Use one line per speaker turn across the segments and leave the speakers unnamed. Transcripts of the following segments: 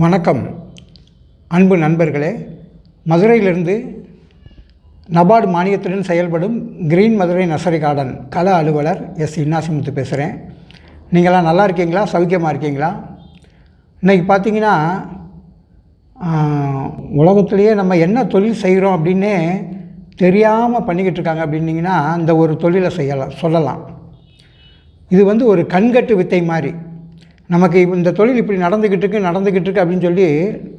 வணக்கம் அன்பு நண்பர்களே. மதுரையிலிருந்து நபார்டு மானியத்துடன் செயல்படும் கிரீன் மதுரை நர்சரி கார்டன் கள அலுவலர் எஸ் இன்னாசிமுத்து பேசுகிறேன். நீங்களாம் நல்லா இருக்கீங்களா? சௌக்கியமாக இருக்கீங்களா? இன்றைக்கி பார்த்தீங்கன்னா உலகத்துலேயே நம்ம என்ன தொழில் செய்கிறோம் அப்படின்னே தெரியாமல் பண்ணிக்கிட்டு இருக்காங்க. அப்படின்னிங்கன்னா இந்த ஒரு தொழிலை சொல்லலாம். இது ஒரு கண்கட்டு வித்தை மாதிரி. நமக்கு இந்த தொழில் இப்படி நடந்துக்கிட்டு இருக்கு அப்படின்னு சொல்லி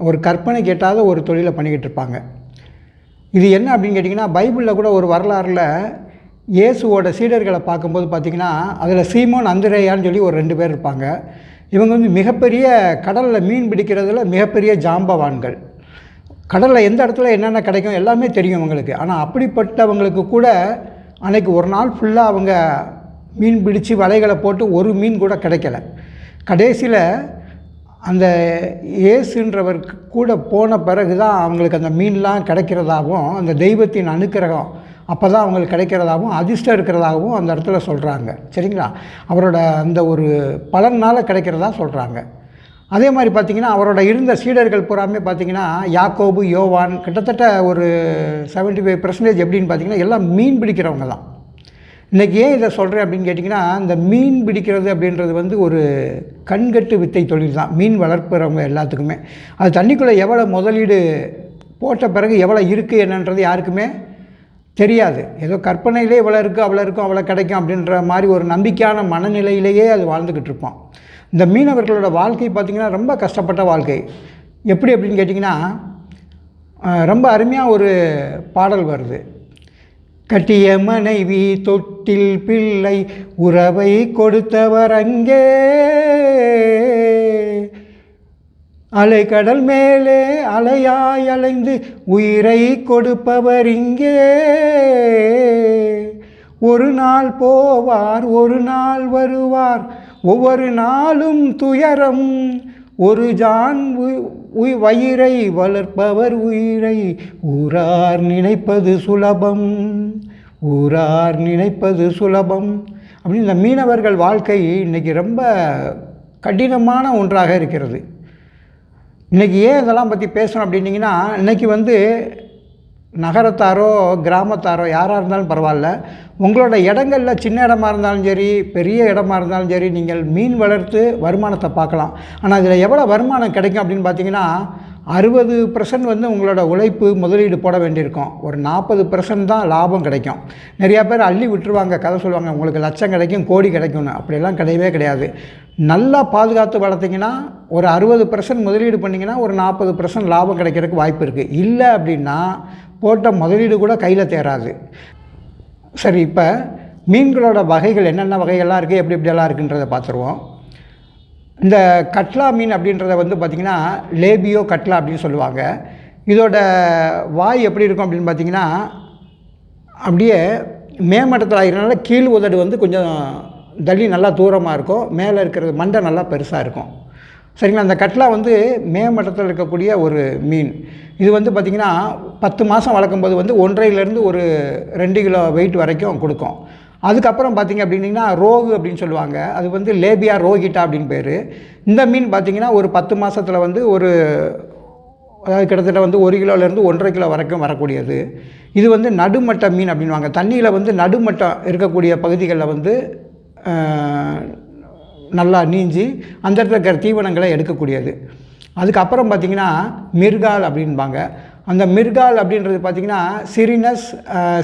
ஒரு கற்பனை கேட்டாத ஒரு தொழிலை பண்ணிக்கிட்டு இருப்பாங்க. இது என்ன அப்படின்னு கேட்டிங்கன்னா, பைபிளில் கூட ஒரு வரலாறில் இயேசுவோட சீடர்களை பார்க்கும்போது பார்த்திங்கன்னா, அதில் சீமோன் அந்திரேயான்னு சொல்லி ஒரு 2 பேர் இருப்பாங்க. இவங்க மிகப்பெரிய கடலில் மீன் பிடிக்கிறதுல மிகப்பெரிய ஜாம்பவான்கள். கடலில் எந்த இடத்துல என்னென்ன கிடைக்கும் எல்லாமே தெரியும் அவங்களுக்கு. ஆனால் அப்படிப்பட்டவங்களுக்கு கூட அன்றைக்கி ஒரு நாள் ஃபுல்லாக அவங்க மீன் பிடிச்சி வலைகளை போட்டு ஒரு மீன் கூட கிடைக்கல. கடைசியில் அந்த இயேசுன்றவருக்கு கூட போன பிறகு தான் அவங்களுக்கு அந்த மீன்லாம் கிடைக்கிறதாகவும், அந்த தெய்வத்தின் அனுக்கிரகம் அப்போ தான் அவங்களுக்கு கிடைக்கிறதாகவும், அதிர்ஷ்டம் இருக்கிறதாகவும் அந்த இடத்துல சொல்கிறாங்க. சரிங்களா? அவரோட அந்த ஒரு பலனால் கிடைக்கிறதா சொல்கிறாங்க. அதே மாதிரி பார்த்திங்கன்னா, அவரோட இருந்த சீடர்கள் பூராமே பார்த்திங்கன்னா, யாக்கோபு, யோவான், கிட்டத்தட்ட ஒரு 75% எப்படின்னு பார்த்திங்கன்னா எல்லாம் மீன் பிடிக்கிறவங்க தான். இன்றைக்கி ஏன் இதை சொல்கிறேன் அப்படின்னு கேட்டிங்கன்னா, இந்த மீன் பிடிக்கிறது அப்படின்றது ஒரு கண்கட்டு வித்தை தொழில் தான். மீன் வளர்ப்புறவங்க எல்லாத்துக்குமே அது தண்ணிக்குள்ளே எவ்வளோ முதலீடு போட்ட பிறகு எவ்வளோ இருக்குது என்னன்றது யாருக்குமே தெரியாது. ஏதோ கற்பனையிலே இவ்வளோ இருக்குது, அவ்வளோ இருக்கும், அவ்வளோ கிடைக்கும் அப்படின்ற மாதிரி ஒரு நம்பிக்கையான மனநிலையிலேயே அது வாழ்ந்துக்கிட்டு இருப்போம். இந்த மீனவர்களோட வாழ்க்கை பார்த்திங்கன்னா ரொம்ப கஷ்டப்பட்ட வாழ்க்கை. எப்படி அப்படின்னு கேட்டிங்கன்னா, ரொம்ப அருமையாக ஒரு பாடல் வருது. கட்டிய மனைவி தொட்டில் பிள்ளை உறவை கொடுத்தவர் அங்கே, அலைக்கடல் மேலே அலையாய் அலைந்து உயிரை கொடுப்பவர் இங்கே. ஒரு நாள் போவார், ஒரு நாள் வருவார், ஒவ்வொரு நாளும் துயரம். ஒரு ஜான் வயிறை வளர்ப்பவர் உயிரை ஊரார் நினைப்பது சுலபம், ஊரார் நினைப்பது சுலபம் அப்படின்னு இந்த மீனவர்கள் வாழ்க்கை இன்றைக்கி ரொம்ப கடினமான ஒன்றாக இருக்கிறது. இன்றைக்கி ஏன் இதெல்லாம் பற்றி பேசணும் அப்படின்னிங்கன்னா, இன்றைக்கி நகரத்தாரோ கிராமத்தாரோ யாராக இருந்தாலும் பரவாயில்ல, உங்களோட இடங்களில் சின்ன இடமா இருந்தாலும் சரி, பெரிய இடமா இருந்தாலும் சரி, நீங்கள் மீன் வளர்த்து வருமானத்தை பார்க்கலாம். ஆனால் இதில் எவ்வளோ வருமானம் கிடைக்கும் அப்படின்னு பார்த்தீங்கன்னா, 60% உங்களோட உழைப்பு முதலீடு போட வேண்டியிருக்கும். ஒரு 40% தான் லாபம் கிடைக்கும். நிறையா பேர் அள்ளி விட்டுருவாங்க, கதை சொல்லுவாங்க, உங்களுக்கு லட்சம் கிடைக்கும், கோடி கிடைக்கும்னு. அப்படியெல்லாம் கிடையவே கிடையாது. நல்லா பாதுகாத்து வளர்த்திங்கன்னா ஒரு 60% முதலீடு பண்ணிங்கன்னா ஒரு 40% லாபம் கிடைக்கிறதுக்கு வாய்ப்பு இருக்குது. இல்லை அப்படின்னா போட்ட முதலீடு கூட கையில் தேராது. சரி, இப்போ மீன்களோட வகைகள் என்னென்ன வகைகள்லாம் இருக்குது, எப்படி எப்படியெல்லாம் இருக்குன்றதை பார்த்துருவோம். இந்த கட்லா மீன் அப்படின்றத பார்த்திங்கன்னா லேபியோ கட்லா அப்படின்னு சொல்லுவாங்க. இதோட வாய் எப்படி இருக்கும் அப்படின்னு பார்த்திங்கன்னா, அப்படியே மேமட்டத்தில் ஆகிறதுனால கீழ் உதடு கொஞ்சம் தள்ளி நல்லா தூரமாக இருக்கும், மேலே இருக்கிறது மண்டை நல்லா பெருசாக இருக்கும். சரிங்களா? அந்த கட்லா மேமட்டத்தில் இருக்கக்கூடிய ஒரு மீன். இது பார்த்திங்கன்னா 10 மாதம் வளர்க்கும்போது 1.5லேருந்து ஒரு 2 கிலோ வெயிட் வரைக்கும் கொடுக்கும். அதுக்கப்புறம் பார்த்திங்க அப்படின்னிங்கன்னா ரோகு அப்படின்னு சொல்லுவாங்க. அது லேபியா ரோகிட்டா அப்படின்னு பேர். இந்த மீன் பார்த்திங்கன்னா ஒரு 10 மாதத்தில் ஒரு அதாவது கிட்டத்தட்ட 1 கிலோலேருந்து 1.5 கிலோ வரைக்கும் வரக்கூடியது. இது நடுமட்ட மீன் அப்படின்வாங்க. தண்ணியில் நடுமட்டம் இருக்கக்கூடிய பகுதிகளில் நல்லா நீஞ்சி அந்த இடத்துல இருக்கிற தீவனங்களை எடுக்கக்கூடியது. அதுக்கப்புறம் பார்த்திங்கன்னா மிர்கால் அப்படின்பாங்க. அந்த மிர்கால் அப்படின்றது பார்த்திங்கன்னா சிரினஸ்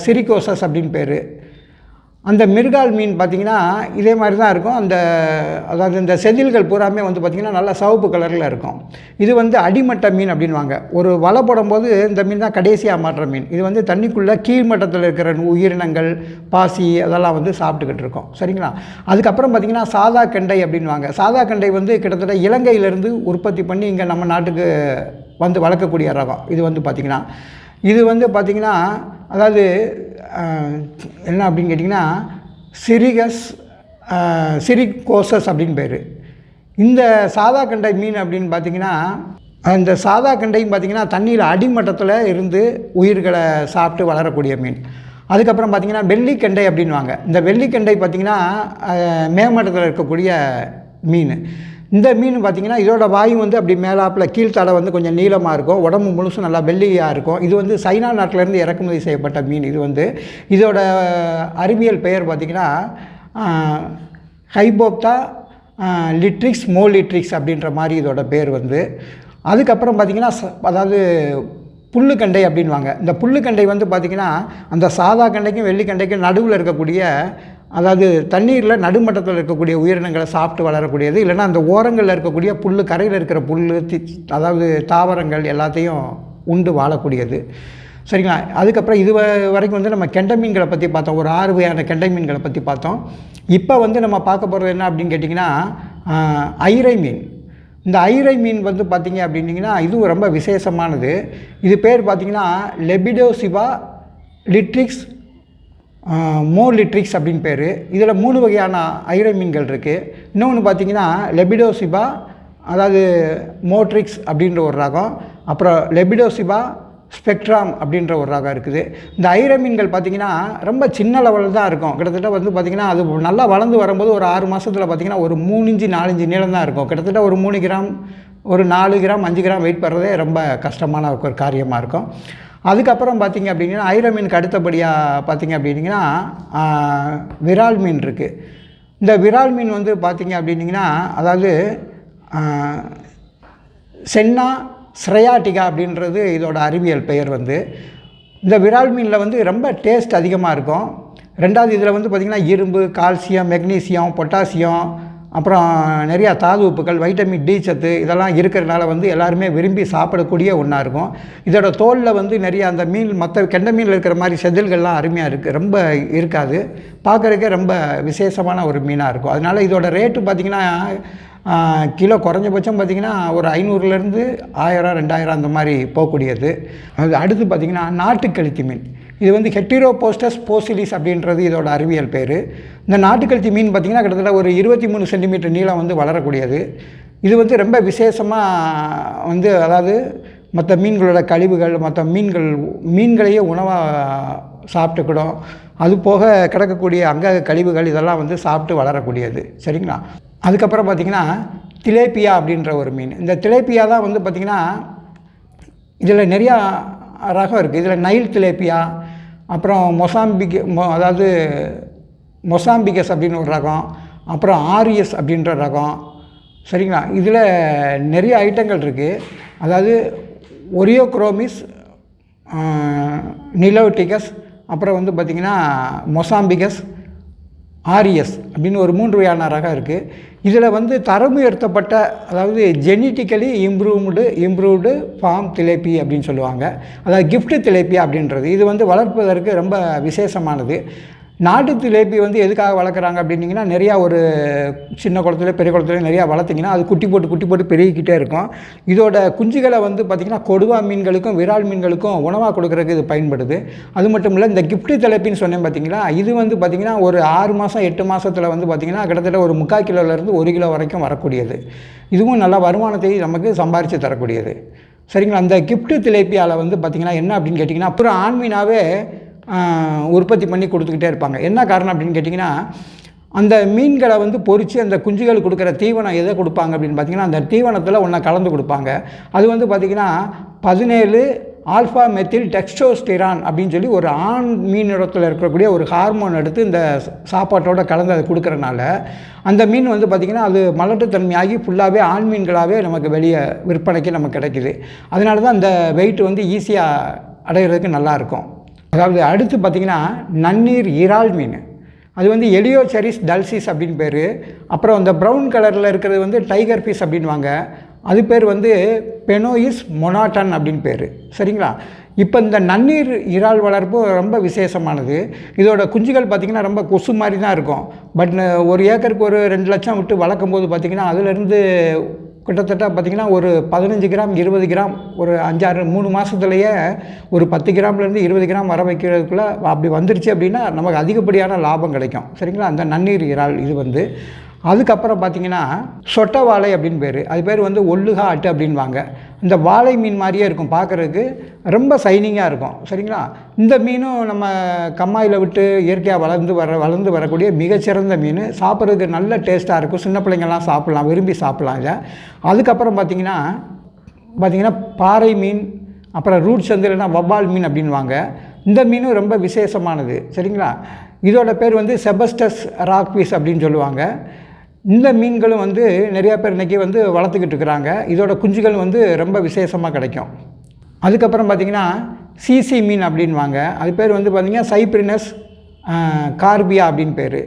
சிரிகோசஸ் அப்படின்னு பேர். அந்த மிர்கால் மீன் பார்த்திங்கன்னா இதே மாதிரி தான் இருக்கும். அதாவது இந்த செதில்கள் பூராமே பார்த்திங்கன்னா நல்லா சிவப்பு கலரில் இருக்கும். இது அடிமட்ட மீன் அப்படின்வாங்க. ஒரு வலை போடும்போது இந்த மீன் தான் கடைசியாக மாட்டுற மீன். இது தண்ணிக்குள்ளே கீழ்மட்டத்தில் இருக்கிற உயிரினங்கள், பாசி அதெல்லாம் சாப்பிட்டுக்கிட்டு இருக்கோம். சரிங்களா? அதுக்கப்புறம் பார்த்திங்கன்னா சாதா கெண்டை அப்படின்வாங்க. சாதா கெண்டை கிட்டத்தட்ட இலங்கையிலேருந்து உற்பத்தி பண்ணி இங்கே நம்ம நாட்டுக்கு வளர்க்கக்கூடிய ரகம். இது பார்த்திங்கன்னா பார்த்திங்கன்னா அதாவது என்ன அப்படின்னு கேட்டிங்கன்னா சிரிகோசஸ் அப்படின்னு பேர். இந்த சாதா கண்டை மீன் அப்படின்னு பார்த்திங்கன்னா, அந்த சாதா கண்டையும் பார்த்திங்கன்னா தண்ணியில் அடிமட்டத்தில் இருந்து உயிர்களை சாப்பிட்டு வளரக்கூடிய மீன். அதுக்கப்புறம் பார்த்திங்கன்னா வெள்ளிக்கெண்டை அப்படின்வாங்க. இந்த வெள்ளிக்கெண்டை பார்த்திங்கன்னா மேமட்டத்தில் இருக்கக்கூடிய மீன். இந்த மீன் பார்த்திங்கன்னா இதோட வாய் வந்து அப்படி மேலாப்பில் கீழ்த்தலை வந்து கொஞ்சம் நீளமாக இருக்கும், உடம்பு முழுசும் நல்லா வெள்ளையாக இருக்கும். இது வந்து சைனா நாட்டிலேருந்து இறக்குமதி செய்யப்பட்ட மீன். இது வந்து இதோட அறிவியல் பெயர் பார்த்திங்கன்னா ஹைபோப்தா லிட்ரிக்ஸ் மோலிட்ரிக்ஸ் அப்படின்ற மாதிரி இதோட பேர் வந்து. அதுக்கப்புறம் பார்த்திங்கன்னா அதாவது புல்லுக்கண்டை அப்படின்வாங்க. இந்த புல்லுக்கண்டை வந்து பார்த்திங்கன்னா அந்த சாதா கண்டைக்கும் வெள்ளிக்கண்டைக்கும் நடுவில் இருக்கக்கூடிய, அதாவது தண்ணீரில் நடுமட்டத்தில் இருக்கக்கூடிய உயிரினங்களை சாப்பிட்டு வளரக்கூடியது. இல்லைன்னா அந்த ஓரங்களில் இருக்கக்கூடிய புல், கரையில் இருக்கிற புல், அதாவது தாவரங்கள் எல்லாத்தையும் உண்டு வாழக்கூடியது. சரிங்களா. அதுக்கப்புறம் இது வரைக்கும் வந்து நம்ம கெண்டை மீன்களை பற்றி பார்த்தோம். ஒரு 6 வகையான கெண்டை மீன்களை பற்றி பார்த்தோம். இப்போ வந்து நம்ம பார்க்க போகிறது என்ன அப்படின்னு கேட்டிங்கன்னா ஐரை மீன். இந்த ஐரை மீன் வந்து பார்த்திங்க அப்படின்னிங்கன்னா இதுவும் ரொம்ப விசேஷமானது. இது பேர் பார்த்திங்கன்னா லெபிடோசிபா லிட்ரிக்ஸ் மோலிட்ரிக்ஸ் அப்படின்னு பேர். இதில் 3 வகையான ஐரை மீன்கள் இருக்குது. இன்னொன்று பார்த்திங்கன்னா லெபிடோசிபா, அதாவது மோட்ரிக்ஸ் அப்படின்ற ஒரு ரகம், அப்புறம் லெபிடோசிபா ஸ்பெக்ட்ராம் அப்படின்ற ஒரு ரகம் இருக்குது. இந்த ஐரை மீன்கள் பார்த்திங்கன்னா ரொம்ப சின்ன லெவலில் தான் இருக்கும். கிட்டத்தட்ட வந்து பார்த்திங்கன்னா அது நல்லா வளர்ந்து வரும்போது ஒரு 6 மாதத்தில் பார்த்திங்கன்னா ஒரு 3 இன்ச்சு 4 இன்ச்சு நீளம் தான் இருக்கும். கிட்டத்தட்ட ஒரு 3 கிராம், ஒரு 4 கிராம் 5 கிராம் வெயிட் பண்ணுறதே ரொம்ப கஷ்டமான ஒரு காரியமாக இருக்கும். அதுக்கப்புறம் பார்த்திங்க அப்படின்னா ஐரை மீனுக்கு அடுத்தபடியாக பார்த்திங்க அப்படின்னிங்கன்னா விரால் மீன் இருக்குது. இந்த விரால் மீன் வந்து பார்த்திங்க அப்படின்னிங்கன்னா அதாவது சென்னா ஸ்ரையாட்டிகா அப்படின்றது இதோட அறிவியல் பெயர் வந்து. இந்த விரால் மீனில் வந்து ரொம்ப டேஸ்ட் அதிகமாக இருக்கும். ரெண்டாவது இதில் வந்து பார்த்திங்கன்னா இரும்பு, கால்சியம், மெக்னீசியம், பொட்டாசியம், அப்புறம் நிறையா தாது உப்புக்கள், வைட்டமின் டி சத்து இதெல்லாம் இருக்கிறதுனால வந்து எல்லாருமே விரும்பி சாப்பிடக்கூடிய ஒன்றா இருக்கும். இதோட தோலில் வந்து நிறைய அந்த மீன் மற்ற கெண்டை மீனில் இருக்கிற மாதிரி செதில்கள்லாம் அருமையாக இருக்குது, ரொம்ப இருக்காது. பார்க்குறதுக்கே ரொம்ப விசேஷமான ஒரு மீனாக இருக்கும். அதனால் இதோட ரேட்டு பார்த்திங்கன்னா கிலோ குறைஞ்சபட்சம் பார்த்திங்கன்னா ஒரு 500லேருந்து 1000 2000 அந்த மாதிரி போகக்கூடியது. அது அடுத்து பார்த்திங்கன்னா நாட்டுக்கழுத்தி மீன். இது வந்து ஹெட்டிரோபோஸ்டஸ் போசிலிஸ் அப்படின்றது இதோட அறிவியல் பேர். இந்த நாட்டுக்கழுத்தி மீன் பார்த்திங்கன்னா கிட்டத்தட்ட ஒரு 23 சென்டிமீட்டர் நீளம் வந்து வளரக்கூடியது. இது வந்து ரொம்ப விசேஷமாக வந்து, அதாவது மற்ற மீன்களோட கழிவுகள், மற்ற மீன்களையே உணவாக சாப்பிட்டுக்கிடும். அது போக கிடக்கக்கூடிய அங்க கழிவுகள் இதெல்லாம் வந்து சாப்பிட்டு வளரக்கூடியது. சரிங்களா. அதுக்கப்புறம் பார்த்திங்கன்னா திலேப்பியா அப்படின்ற ஒரு மீன். இந்த திலேப்பியா தான் வந்து பார்த்திங்கன்னா இதில் நிறையா ரகம் இருக்குது. இதில் நைல் திலேப்பியா, அப்புறம் அதாவது மொசாம்பிகஸ் அப்படின்னு ஒரு ரகம், அப்புறம் ஆரியஸ் அப்படின்ற ரகம். சரிங்களா. இதில் நிறைய ஐட்டங்கள் இருக்குது. அதாவது ஒரியோக்ரோமிஸ், நிலோட்டிகஸ், அப்புறம் வந்து பார்த்திங்கன்னா மொசாம்பிகஸ், ஆரியஸ் அப்படின்னு ஒரு 3 வகையான ரகம் இருக்குது. இதில் வந்து தரம் உயர்த்தப்பட்ட, அதாவது ஜெனட்டிக்கலி இம்ப்ரூவ்டு ஃபார்ம் திலேப்பி அப்படின்னு சொல்லுவாங்க. அதாவது கிஃப்ட் திலேப்பியா அப்படின்றது இது வந்து வளர்ப்பதற்கு ரொம்ப விசேஷமானது. நாட்டு திலேப்பி வந்து எதுக்காக வளர்க்குறாங்க அப்படின்னிங்கன்னா, நிறையா ஒரு சின்ன குளத்துல பெரிய குளத்துல நிறையா வளர்த்திங்கன்னா அது குட்டி போட்டு பெருகிக்கிட்டே இருக்கும். இதோட குஞ்சுகளை வந்து பார்த்திங்கன்னா கொடுவா மீன்களுக்கும் விரால் மீன்களுக்கும் உணவாக கொடுக்குறதுக்கு இது பயன்படுது. அது மட்டும் இல்லை, இந்த கிஃப்ட் திலேப்பின்னு சொன்னேன் பார்த்திங்களா, இது வந்து பார்த்திங்கன்னா ஒரு 6 மாதம் 8 மாதத்தில் வந்து பார்த்திங்கன்னா கிட்டத்தட்ட ஒரு 3/4 கிலோலேருந்து 1 கிலோ வரைக்கும் வரக்கூடியது. இதுவும் நல்ல வருமானத்தை நமக்கு சம்பாரித்து தரக்கூடியது. சரிங்களா. அந்த கிஃப்ட் திலேப்பியாவில் வந்து பார்த்திங்கன்னா என்ன அப்படின்னு கேட்டிங்கன்னா, அப்புறம் ஆண்மீனாவே உற்பத்தி பண்ணி கொடுத்துக்கிட்டே இருப்பாங்க. என்ன காரணம் அப்படின்னு கேட்டிங்கன்னா, அந்த மீன்களை வந்து பொறிச்சு அந்த குஞ்சுகள் கொடுக்குற தீவனம் எதை கொடுப்பாங்க அப்படின்னு பார்த்திங்கன்னா, அந்த தீவனத்தில் ஒன்றை கலந்து கொடுப்பாங்க. அது வந்து பார்த்திங்கன்னா 17 ஆல்ஃபா மெத்தில் டெக்ஸ்டோஸ்டிரான் அப்படின்னு சொல்லி ஒரு ஆண் மீனிடத்தில் இருக்கக்கூடிய ஒரு ஹார்மோன் எடுத்து இந்த சாப்பாட்டோட கலந்து அதை கொடுக்குறனால அந்த மீன் வந்து பார்த்திங்கன்னா அது மலட்டுத்தன்மையாகி ஃபுல்லாகவே ஆண் மீன்களாகவே நமக்கு வெளியே விற்பனைக்கு நமக்கு கிடைக்கிது. அதனால தான் அந்த வெயிட் வந்து ஈஸியாக அடைகிறதுக்கு நல்லாயிருக்கும். அதாவது அடுத்து பார்த்திங்கன்னா நன்னீர் இறால் மீன். அது வந்து எலியோசெரிஸ் டல்சிஸ் அப்படின்னு பேர். அப்புறம் அந்த ப்ரௌன் கலரில் இருக்கிறது வந்து டைகர் ஃபிஷ் அப்படின்வாங்க. அது பேர் வந்து பெனோயிஸ் மொனாட்டன் அப்படின்னு பேர். சரிங்களா. இப்போ இந்த நன்னீர் இறால் வளர்ப்பு ரொம்ப விசேஷமானது. இதோட குஞ்சுகள் பார்த்திங்கன்னா ரொம்ப கொசு மாதிரி தான் இருக்கும். பட் ஒரு ஏக்கருக்கு ஒரு 2 லட்சம் விட்டு வளர்க்கும் போது பார்த்திங்கன்னா அதுலேருந்து கிட்டத்தட்ட பார்த்திங்கன்னா ஒரு 15 கிராம் 20 கிராம் ஒரு 3 மாதத்துலேயே ஒரு 10 கிராம்லேருந்து 20 கிராம் வர வைக்கிறதுக்குள்ளே அப்படி வந்துருச்சு அப்படின்னா நமக்கு அதிகப்படியான லாபம் கிடைக்கும். சரிங்களா. அந்த நன்னீர் இறால் இது வந்து அதுக்கப்புறம் பார்த்திங்கன்னா சொட்டை வாழை அப்படின்னு பேர், அது பேர் வந்து ஒல்லுகா அட்டு அப்படின்வாங்க. இந்த வாழை மீன் மாதிரியே இருக்கும், பார்க்குறதுக்கு ரொம்ப சைனிங்காக இருக்கும். சரிங்களா? இந்த மீனும் நம்ம கம்மாயில் விட்டு இயற்கையாக வளர்ந்து வரக்கூடிய மிகச்சிறந்த மீன். சாப்பிட்றதுக்கு நல்ல டேஸ்ட்டாக இருக்கும், சின்ன பிள்ளைங்கள்லாம் சாப்பிட்லாம், விரும்பி சாப்பிட்லாம் இதை. அதுக்கப்புறம் பார்த்திங்கன்னா பாறை மீன், அப்புறம் ரூட்ஸ் வந்து இல்லைன்னா வவ்வால் மீன் அப்படின்வாங்க. இந்த மீனும் ரொம்ப விசேஷமானது. சரிங்களா? இதோட பேர் வந்து செபஸ்டஸ் ராக்ஃபிஷ் அப்படின்னு சொல்லுவாங்க. இந்த மீன்களும் வந்து நிறையா பேர் இன்றைக்கி வந்து வளர்த்துக்கிட்டு இருக்கிறாங்க. இதோட குஞ்சுகள் வந்து ரொம்ப விசேஷமாக கிடைக்கும். அதுக்கப்புறம் பார்த்திங்கன்னா சிசி மீன் அப்படின்வாங்க. அது பேர் வந்து பார்த்திங்கன்னா சைப்ரினஸ் கார்பியா அப்படின்னு பேர்.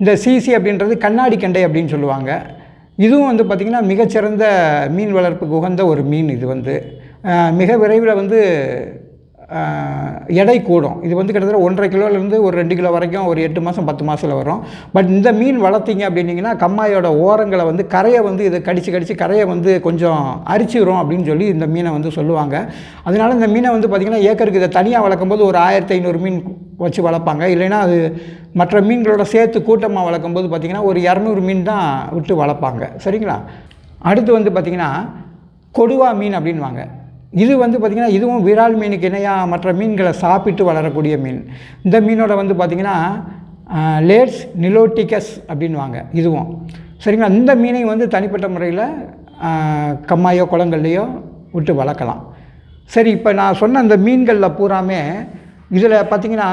இந்த சிசி அப்படின்றது கண்ணாடி கெண்டை அப்படின்னு சொல்லுவாங்க. இதுவும் வந்து பார்த்திங்கன்னா மிகச்சிறந்த மீன் வளர்ப்புக்கு உகந்த ஒரு மீன். இது வந்து மிக விரைவில் வந்து எடை கூடும். இது வந்து கிட்டத்தட்ட 1.5 கிலோலேருந்து ஒரு 2 கிலோ வரைக்கும் ஒரு 8 மாதம் 10 மாதத்தில் வரும். பட் இந்த மீன் வளர்த்திங்க அப்படின்னிங்கன்னா கம்மாயோட ஓரங்களை வந்து கரையை வந்து இதை கடித்து கரையை வந்து கொஞ்சம் அரிச்சிடும் அப்படின்னு சொல்லி இந்த மீனை வந்து சொல்லுவாங்க. அதனால் இந்த மீனை வந்து பார்த்திங்கன்னா ஏக்கருக்கு இதை தனியாக வளர்க்கும்போது ஒரு 1500 மீன் வச்சு வளர்ப்பாங்க. இல்லைன்னா அது மற்ற மீன்களோட சேர்த்து கூட்டமாக வளர்க்கும்போது பார்த்திங்கன்னா ஒரு 200 மீன் தான் விட்டு வளர்ப்பாங்க. சரிங்களா? அடுத்து வந்து பார்த்திங்கன்னா கொடுவா மீன் அப்படின்வாங்க. இது வந்து பார்த்திங்கன்னா இதுவும் விரால் மீனுக்கு இணையாக மற்ற மீன்களை சாப்பிட்டு வளரக்கூடிய மீன். இந்த மீனோட வந்து பார்த்திங்கன்னா லேட்ஸ் நிலோட்டிகஸ் அப்படின்வாங்க இதுவும். சரிங்களா? இந்த மீனையும் வந்து தனிப்பட்ட முறையில் கம்மாயோ குளங்கள்லையோ விட்டு வளர்க்கலாம். சரி, இப்போ நான் சொன்ன அந்த மீன்களில் பூராமே இதில் பார்த்திங்கன்னா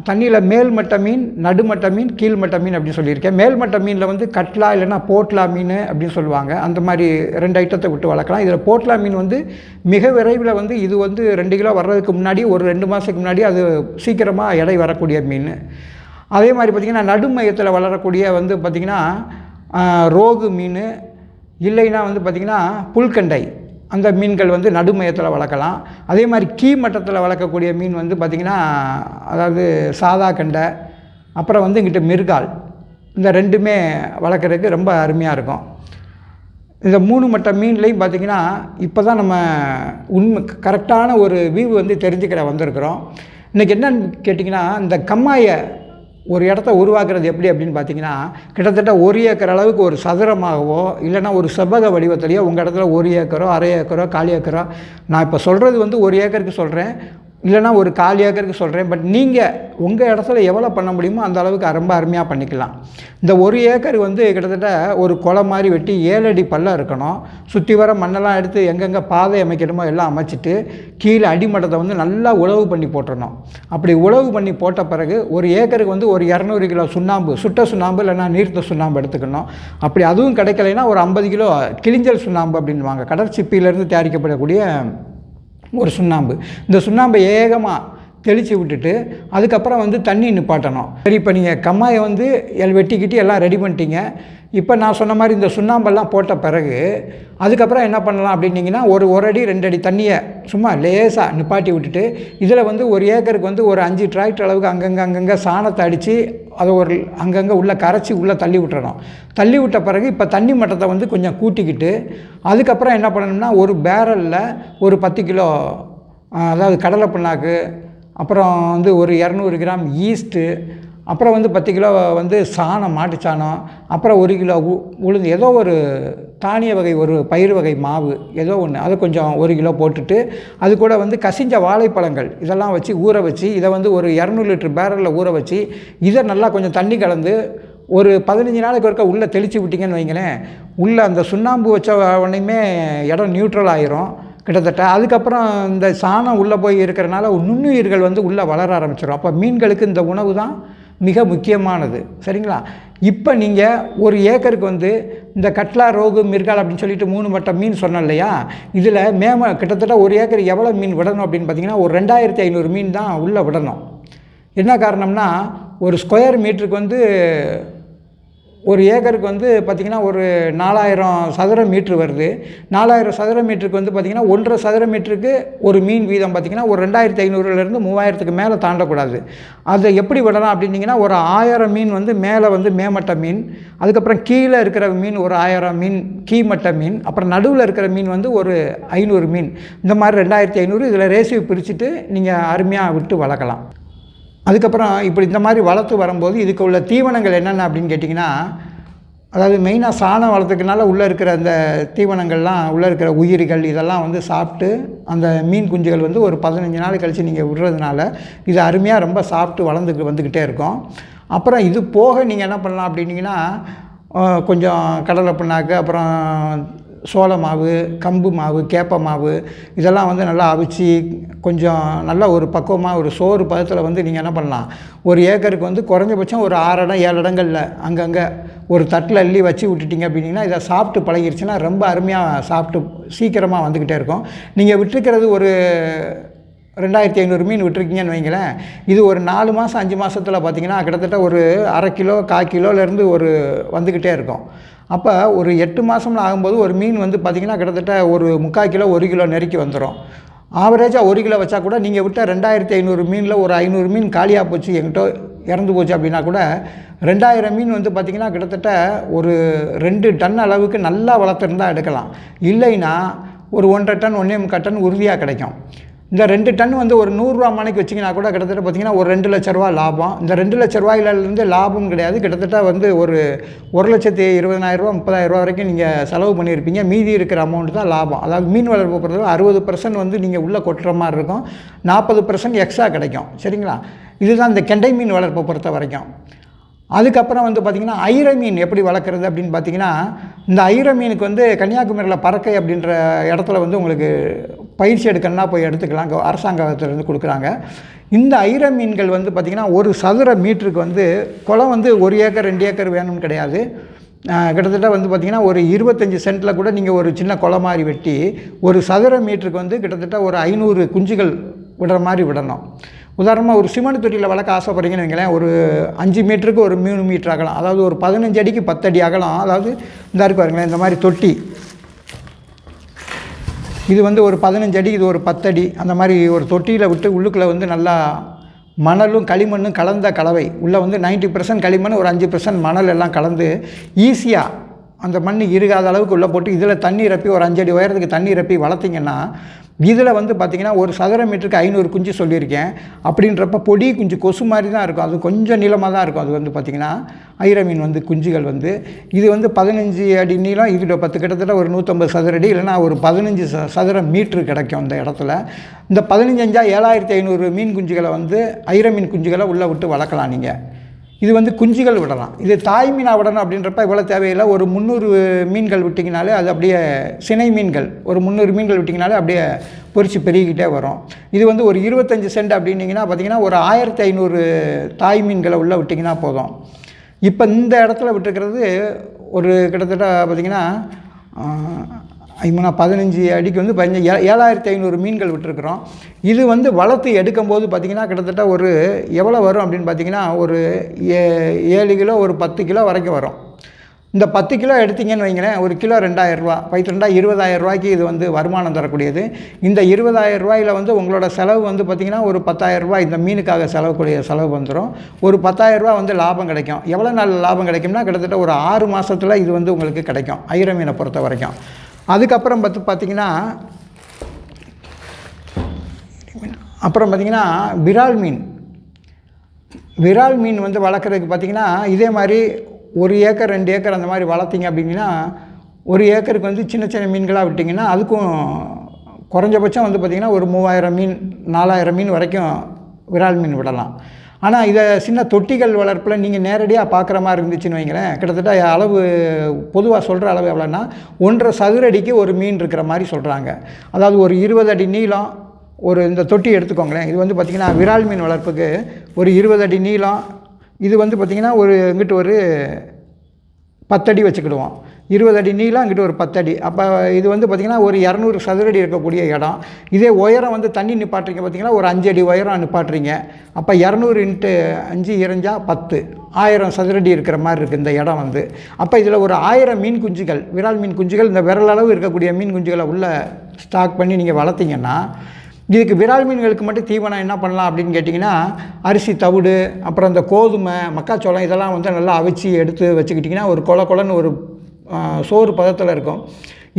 தண்ணியில் மேல்மட்ட மீன், நடுமட்ட மீன், கீழ்மட்ட மீன் அப்படின்னு சொல்லியிருக்கேன். மேல்மட்ட மீனில் வந்து கட்லா இல்லைன்னா போட்லா மீன் அப்படின்னு சொல்லுவாங்க. அந்த மாதிரி 2 ஐட்டத்தை விட்டு வளர்க்கலாம். இதில் போட்லா மீன் வந்து மிக விரைவில் வந்து இது வந்து 2 கிலோ வர்றதுக்கு முன்னாடி ஒரு 2 மாதத்துக்கு முன்னாடி அது சீக்கிரமாக எடை வரக்கூடிய மீன். அதே மாதிரி பார்த்திங்கன்னா நடுமையத்தில் வளரக்கூடிய வந்து பார்த்திங்கன்னா ரோகு மீன், இல்லைன்னா வந்து பார்த்திங்கன்னா புல்கண்டை, அந்த மீன்கள் வந்து நடுமையத்தில் வளர்க்கலாம். அதே மாதிரி கீழ்மட்டத்தில் வளர்க்கக்கூடிய மீன் வந்து பார்த்திங்கன்னா அதாவது சாதா கண்டை, அப்புறம் வந்து இங்கிட்ட மிருகால், இந்த 2மே வளர்க்குறதுக்கு ரொம்ப அருமையாக இருக்கும். இந்த 3 மட்ட மீன்லேயும் பார்த்திங்கன்னா இப்போ தான் நம்ம கரெக்டான ஒரு வியூ வந்து தெரிஞ்சுக்கிற வந்திருக்கிறோம். இன்றைக்கி என்னன்னு கேட்டிங்கன்னா இந்த கம்மாயை ஒரு இடத்த உருவாக்குறது எப்படி அப்படின்னு பார்த்தீங்கன்னா கிட்டத்தட்ட 1 ஏக்கர் அளவுக்கு ஒரு சதுரமாகவோ இல்லைனா ஒரு செவ்வக வடிவத்திலையோ உங்கள் இடத்துல 1 ஏக்கரோ 1/2 ஏக்கரோ 1/4 ஏக்கரோ, நான் இப்போ சொல்கிறது வந்து 1 ஏக்கருக்கு சொல்கிறேன், இல்லைனா ஒரு 1/4 ஏக்கருக்கு சொல்கிறேன். பட் நீங்கள் உங்கள் இடத்துல எவ்வளோ பண்ண முடியுமோ அந்த அளவுக்கு ரொம்ப அருமையாக பண்ணிக்கலாம். இந்த 1 ஏக்கர் வந்து கிட்டத்தட்ட ஒரு குளம் மாதிரி வெட்டி 7 அடி பள்ளம் இருக்கணும். சுற்றி வர மண்ணெல்லாம் எடுத்து எங்கெங்கே பாதை அமைக்கணுமோ எல்லாம் அமைச்சிட்டு கீழே அடிமட்டத்தை வந்து நல்லா உழவு பண்ணி போட்டுடணும். அப்படி உழவு பண்ணி போட்ட பிறகு 1 ஏக்கருக்கு வந்து ஒரு 200 கிலோ சுண்ணாம்பு, சுட்ட சுண்ணாம்பு இல்லைனா நீர்த்த சுண்ணாம்பு எடுத்துக்கணும். அப்படி அதுவும் கிடைக்கலைன்னா ஒரு 50 கிலோ கிளிஞ்சல் சுண்ணாம்பு அப்படின்வாங்க, கடற்சிப்பியிலேருந்து தயாரிக்கப்படக்கூடிய ஒரு சுண்ணாம்பு. இந்த சுண்ணாம்பை ஏகமாக தெளித்து விட்டுட்டு அதுக்கப்புறம் வந்து தண்ணி நிப்பாட்டணும். சரி, இப்போ நீங்கள் கம்மாயை வந்து வெட்டிக்கிட்டு எல்லாம் ரெடி பண்ணிட்டீங்க. இப்போ நான் சொன்ன மாதிரி இந்த சுண்ணாம்பெல்லாம் போட்ட பிறகு அதுக்கப்புறம் என்ன பண்ணலாம் அப்படின்னிங்கன்னா ஒரு அடி 2 அடி தண்ணியை சும்மா லேசாக நிப்பாட்டி விட்டுட்டு இதில் வந்து 1 ஏக்கருக்கு வந்து ஒரு 5 டிராக்டர் அளவுக்கு அங்கங்கே சாணத்தை அடித்து அதை ஒரு அங்கங்கே உள்ளே கரைச்சி உள்ளே தள்ளி விட்டுறணும். தள்ளி விட்ட பிறகு இப்போ தண்ணி மட்டத்தை வந்து கொஞ்சம் கூட்டிக்கிட்டு அதுக்கப்புறம் என்ன பண்ணணும்னா ஒரு பேரலில் ஒரு 10 கிலோ அதாவது கடலை புண்ணாக்கு, அப்புறம் வந்து ஒரு 200 கிராம் ஈஸ்ட்டு, அப்புறம் வந்து 10 கிலோ வந்து சாணம், மாட்டு சாணம், அப்புறம் 1 கிலோ உளுந்து, ஏதோ ஒரு தானிய வகை ஒரு பயிர் வகை மாவு ஏதோ ஒன்று, அதை கொஞ்சம் 1 கிலோ போட்டுட்டு அது கூட வந்து கசிஞ்ச வாழைப்பழங்கள் இதெல்லாம் வச்சு ஊற வச்சு இதை வந்து ஒரு 200 லிட்டர் பேரலில் ஊற வச்சு இதை நல்லா கொஞ்சம் தண்ணி கலந்து ஒரு 15 நாளைக்கு ஒருக்கா உள்ளே தெளித்து விட்டிங்கன்னு வைங்களேன், உள்ளே அந்த சுண்ணாம்பு வச்ச உடனேயுமே இடம் நியூட்ரல் ஆகிரும் கிட்டத்தட்ட. அதுக்கப்புறம் இந்த சாணம் உள்ளே போய் இருக்கிறனால நுண்ணுயிர்கள் வந்து உள்ளே வளர ஆரம்பிச்சிடும். அப்போ மீன்களுக்கு இந்த உணவு தான் மிக முக்கியமானது. சரிங்களா? இப்போ நீங்கள் 1 ஏக்கருக்கு வந்து இந்த கட்லா, ரோகு, மிர்கால் அப்படின்னு சொல்லிட்டு 3 மட்ட மீன் சொன்னோம் இல்லையா, இதில் கிட்டத்தட்ட 1 ஏக்கர் எவ்வளோ மீன் விடணும் அப்படின்னு பார்த்தீங்கன்னா ஒரு 2500 மீன் தான் உள்ளே விடணும். என்ன காரணம்னா ஒரு ஸ்கொயர் மீட்டருக்கு வந்து 1 ஏக்கருக்கு வந்து பார்த்திங்கன்னா ஒரு 4000 சதுர மீட்ரு வருது. 4000 சதுர மீட்டருக்கு வந்து பார்த்திங்கன்னா 1.5 சதுர மீட்டருக்கு ஒரு மீன் வீதம் பார்த்திங்கன்னா ஒரு 2500லேருந்து 3000க்கு மேலே தாண்டக்கூடாது. அதை எப்படி விடலாம் அப்படின்னிங்கன்னா ஒரு 1000 மீன் வந்து மேலே வந்து மேமட்ட மீன், அதுக்கப்புறம் கீழே இருக்கிற மீன் ஒரு 1000 மீன் கீழ்மட்ட மீன், அப்புறம் நடுவில் இருக்கிற மீன் வந்து ஒரு 500 மீன், இந்த மாதிரி 2500 இதில் ரேஷியோ பிரிச்சுட்டு நீங்கள் அருமையாக விட்டு வளர்க்கலாம். அதுக்கப்புறம் இப்படி இந்த மாதிரி வளர்த்து வரும்போது இதுக்கு உள்ள தீவனங்கள் என்னென்ன அப்படின்னு கேட்டிங்கன்னா அதாவது மெயினாக சாணம் வளர்த்துக்கனால உள்ளே இருக்கிற அந்த தீவனங்கள்லாம் உள்ளே இருக்கிற உயிரிகள் இதெல்லாம் வந்து சாப்பிட்டு அந்த மீன் குஞ்சுகள் வந்து ஒரு 15 நாள் கழித்து நீங்கள் விடுறதுனால இது அருமையாக ரொம்ப சாப்பிட்டு வந்துக்கிட்டே இருக்கும். அப்புறம் இது போக நீங்கள் என்ன பண்ணலாம் அப்படின்னீங்கன்னா, கொஞ்சம் கடலை புண்ணாக்கு, அப்புறம் சோள மாவு, கம்பு மாவு, கேப்ப மாவு இதெல்லாம் வந்து நல்லா அவிச்சு கொஞ்சம் நல்லா ஒரு பக்குவமாக ஒரு சோறு பதத்தில் வந்து நீங்கள் என்ன பண்ணலாம், ஒரு ஏக்கருக்கு வந்து குறைஞ்சபட்சம் ஒரு 6 இடம் 7 இடங்களில் அங்கங்கே ஒரு தட்டில் அள்ளி வச்சு விட்டுட்டிங்க அப்படின்னா இதை சாப்பிட்டு பழகிருச்சுன்னா ரொம்ப அருமையாக சாப்பிட்டு சீக்கிரமாக வந்துக்கிட்டே இருக்கும். நீங்கள் விட்டுருக்கிறது ஒரு 2500 மீன் விட்டுருக்கீங்கன்னு வைங்களேன், இது ஒரு 4 மாதம் 5 மாதத்தில் பார்த்திங்கன்னா கிட்டத்தட்ட ஒரு அரை கிலோ 1/4 கிலோலேருந்து ஒரு வந்துக்கிட்டே இருக்கும். அப்போ ஒரு 8 மாதம்லாம் ஆகும்போது ஒரு மீன் வந்து பார்த்திங்கன்னா கிட்டத்தட்ட ஒரு 3/4 கிலோ 1 கிலோ நெருக்கி வந்துடும். ஆவரேஜாக 1 கிலோ வச்சா கூட நீங்கள் விட்ட 2500 மீனில் ஒரு 500 மீன் காலியாக போச்சு, எங்கிட்ட இறந்து போச்சு அப்படின்னா கூட 2000 மீன் வந்து பார்த்திங்கன்னா கிட்டத்தட்ட ஒரு 2 டன் அளவுக்கு நல்லா வளர்த்துருந்தா எடுக்கலாம். இல்லைன்னா ஒரு 1.5 டன் 1.25 டன் உறுதியாக கிடைக்கும். இந்த 2 டன் வந்து ஒரு 100 ரூபா மணிக்கு வச்சிங்கன்னா கூட கிட்டத்தட்ட பார்த்திங்கன்னா ஒரு 2 லட்ச ரூபா லாபம். இந்த 2 லட்ச ரூபாயிலேருந்து லாபம் கிடையாது, கிட்டத்தட்ட வந்து ஒரு 1,20,000 ரூபா 30,000 ரூபா வரைக்கும் நீங்கள் செலவு பண்ணியிருப்பீங்க. மீதி இருக்கிற அமௌண்ட் தான் லாபம். அதாவது மீன் வளர்ப்பு பொறுத்தவரை 60% வந்து நீங்கள் உள்ளே கொட்டுற மாதிரி இருக்கும், 40% எக்ஸ்ட்ரா கிடைக்கும். சரிங்களா? இதுதான் இந்த கெண்டை மீன் வளர்ப்பை பொறுத்த வரைக்கும். அதுக்கப்புறம் வந்து பார்த்திங்கன்னா ஐர மீன் எப்படி வளர்க்குறது அப்படின்னு பார்த்திங்கன்னா, இந்த ஐர மீனுக்கு வந்து கன்னியாகுமரியில் பறக்கை அப்படின்ற இடத்துல வந்து உங்களுக்கு பயிற்சி எடுக்கணும்னா போய் எடுத்துக்கலாம், அரசாங்கத்திலேருந்து கொடுக்குறாங்க. இந்த ஐர மீன்கள் வந்து பார்த்திங்கன்னா ஒரு சதுர மீட்டருக்கு வந்து குளம் வந்து 1 ஏக்கர் 2 ஏக்கர் வேணும்னு கிடையாது. கிட்டத்தட்ட வந்து பார்த்திங்கன்னா ஒரு 25 சென்ட்டில் கூட நீங்கள் ஒரு சின்ன குளம் மாதிரி வெட்டி ஒரு சதுர மீட்டருக்கு வந்து கிட்டத்தட்ட ஒரு 500 குஞ்சுகள் விடுற மாதிரி விடணும். உதாரணமாக ஒரு சிமெண்ட் தொட்டியில் வளர்க்க ஆசைப்படுறீங்கன்னு வைங்களேன், ஒரு 5 மீட்டருக்கு ஒரு 3 மீட்டர் அகலம், அதாவது ஒரு 15 அடிக்கு 10 அடி அகலம். அதாவது இந்த இருக்கு பாருங்களேன், இந்த மாதிரி தொட்டி இது வந்து ஒரு 15 அடி, இது ஒரு 10 அடி, அந்த மாதிரி ஒரு தொட்டியில் விட்டு உள்ளுக்குள்ளே வந்து நல்லா மணலும் களிமண்ணும் கலந்த கலவை உள்ளே வந்து 90% களிமண் ஒரு 5% மணல் எல்லாம் கலந்து ஈஸியாக அந்த மண் இறுகாத அளவுக்கு உள்ளே போட்டு இதில் தண்ணி ரப்பி ஒரு 5 அடி உயரத்துக்கு தண்ணி ரப்பி வளர்த்திங்கன்னா இதில் வந்து பார்த்திங்கன்னா ஒரு சதுர மீட்டருக்கு 500 குஞ்சு சொல்லியிருக்கேன். அப்படின்றப்ப பொடி குஞ்சு கொசு மாதிரி தான் இருக்கும், அது கொஞ்சம் நீளமாக தான் இருக்கும். அது வந்து பார்த்திங்கன்னா ஐர மீன் வந்து குஞ்சுகள் வந்து இது வந்து 15 அடி நீளம், இது 10 கிட்டத்தட்ட ஒரு 150 சதுர அடி, இல்லைனா ஒரு 15 சதுர மீட்ரு கிடைக்கும் அந்த இடத்துல. இந்த 15 7500 மீன் குஞ்சுகளை வந்து ஐர மீன் குஞ்சுகளை உள்ளே விட்டு வளர்க்கலாம் நீங்கள். இது வந்து குஞ்சுகள் விடலாம். இது தாய் மீனாக விடணும் அப்படின்றப்ப இவ்வளோ தேவையில்லை, ஒரு 300 மீன்கள் விட்டிங்கனாலே அது அப்படியே சினை மீன்கள் ஒரு 300 மீன்கள் விட்டிங்கனாலே அப்படியே பொரிச்சு பெருகிக்கிட்டே வரும். இது வந்து ஒரு 25 சென்ட் அப்படின்னிங்கன்னா பார்த்திங்கன்னா ஒரு 1500 தாய் மீன்களை உள்ளே விட்டிங்கன்னா போதும். இப்போ இந்த இடத்துல விட்டுருக்கிறது ஒரு கிட்டத்தட்ட பார்த்திங்கன்னா 15 அடிக்கு வந்து 7500 மீன்கள் விட்டுருக்குறோம். இது வந்து வளர்த்து எடுக்கும்போது பார்த்திங்கன்னா கிட்டத்தட்ட ஒரு எவ்வளோ வரும் அப்படின்னு பார்த்திங்கன்னா ஒரு 7 கிலோ ஒரு 10 கிலோ வரைக்கும் வரும். இந்த 10 கிலோ எடுத்திங்கன்னு வைங்களேன், ஒரு கிலோ 2000 ரூபா, 20,000 ரூபாய்க்கு இது வந்து வருமானம் தரக்கூடியது. இந்த 20,000 ரூபாயில் வந்து உங்களோட செலவு வந்து பார்த்திங்கன்னா ஒரு 10,000 ரூபா இந்த மீனுக்காக செலவு வந்துடும். ஒரு 10,000 ரூபா வந்து லாபம் கிடைக்கும். எவ்வளோ நாள் லாபம் கிடைக்கும்னா கிட்டத்தட்ட ஒரு 6 மாதத்தில் இது வந்து உங்களுக்கு கிடைக்கும் ஐர மீனை பொறுத்த வரைக்கும். அதுக்கப்புறம் பார்த்திங்கன்னா விரால் மீன் வந்து வளர்க்குறதுக்கு பார்த்திங்கன்னா இதே மாதிரி 1 ஏக்கர் 2 ஏக்கர் அந்த மாதிரி வளர்த்திங்க அப்படின்னா 1 ஏக்கருக்கு வந்து சின்ன சின்ன மீன்களாக விட்டிங்கன்னா அதுக்கும் குறைஞ்சபட்சம் வந்து பார்த்திங்கன்னா ஒரு 3000 மீன் 4000 மீன் வரைக்கும் விரால் மீன் விடலாம். ஆனால் இதை சின்ன தொட்டிகள் வளர்ப்பில் நீங்கள் நேரடியாக பார்க்குற மாதிரி இருந்துச்சுன்னு வைங்களேன், கிட்டத்தட்ட அளவு பொதுவாக சொல்கிற அளவு எவ்வளோன்னா 1.5 சதுர அடிக்கு ஒரு மீன் இருக்கிற மாதிரி சொல்கிறாங்க. அதாவது ஒரு 20 அடி நீளம் ஒரு இந்த தொட்டி எடுத்துக்கோங்களேன். இது வந்து பார்த்திங்கன்னா விரால் மீன் வளர்ப்புக்கு ஒரு 20 அடி நீளம், இது வந்து பார்த்திங்கன்னா ஒரு இங்கிட்டு ஒரு 10 அடி வச்சுக்கிடுவோம். 20 அடி நீளம், அங்கிட்டு ஒரு 10 அடி. அப்போ இது வந்து பார்த்திங்கன்னா ஒரு 200 சதுர அடி இருக்கக்கூடிய இடம். இதே உயரம் வந்து தண்ணி நிப்பாட்டுறீங்க பார்த்திங்கன்னா ஒரு 5 அடி உயரம் நிப்பாட்டுறீங்க. அப்போ 200 × 5 இறஞ்சா 10 1000 சதுர அடி இருக்கிற மாதிரி இருக்குது இந்த இடம் வந்து. அப்போ இதில் ஒரு 1000 மீன் குஞ்சுகள் விரால் மீன் குஞ்சுகள் இந்த விரலளவு இருக்கக்கூடிய மீன் குஞ்சுகளை உள்ளே ஸ்டாக் பண்ணி நீங்கள் வளர்த்திங்கன்னா இதுக்கு விரால் மீன்களுக்கு மட்டும் தீவனம் என்ன பண்ணலாம் அப்படின்னு கேட்டிங்கன்னா அரிசி தவிடு, அப்புறம் இந்த கோதுமை மக்காச்சோளம் இதெல்லாம் வந்து நல்லா அவிச்சு எடுத்து வச்சுக்கிட்டிங்கன்னா ஒரு கொலன்னு ஒரு சோறு பதத்தில் இருக்கும்.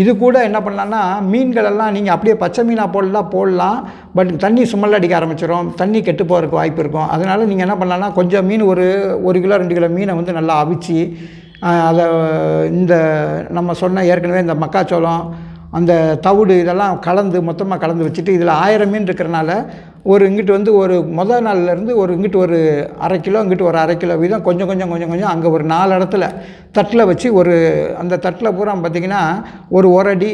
இது கூட என்ன பண்ணலான்னா மீன்களெல்லாம் நீங்கள் அப்படியே பச்சை மீனாக போடலாம். பட் தண்ணி சுமல் அடிக்க ஆரம்பிச்சிடும், தண்ணி கெட்டு போகிறதுக்கு வாய்ப்பு இருக்கும். அதனால் நீங்கள் என்ன பண்ணலான்னா கொஞ்சம் மீன் ஒரு 1 கிலோ 2 கிலோ மீனை வந்து நல்லா அவிச்சு அதை இந்த நம்ம சொன்ன ஏற்கனவே இந்த மக்காச்சோளம் அந்த தவிடு இதெல்லாம் கலந்து மொத்தமாக கலந்து வச்சுட்டு இதில் 1000 மீன் இருக்கிறனால ஒரு இங்கிட்டு வந்து ஒரு முதல் நாள்லேருந்து ஒரு இங்கிட்டு ஒரு அரை கிலோ இங்கிட்டு ஒரு அரை கிலோ வீதம் கொஞ்சம் கொஞ்சம் அங்கே ஒரு 4 இடத்துல தட்டில் வச்சு அந்த தட்டில் பூரா பார்த்திங்கன்னா ஒரு அடி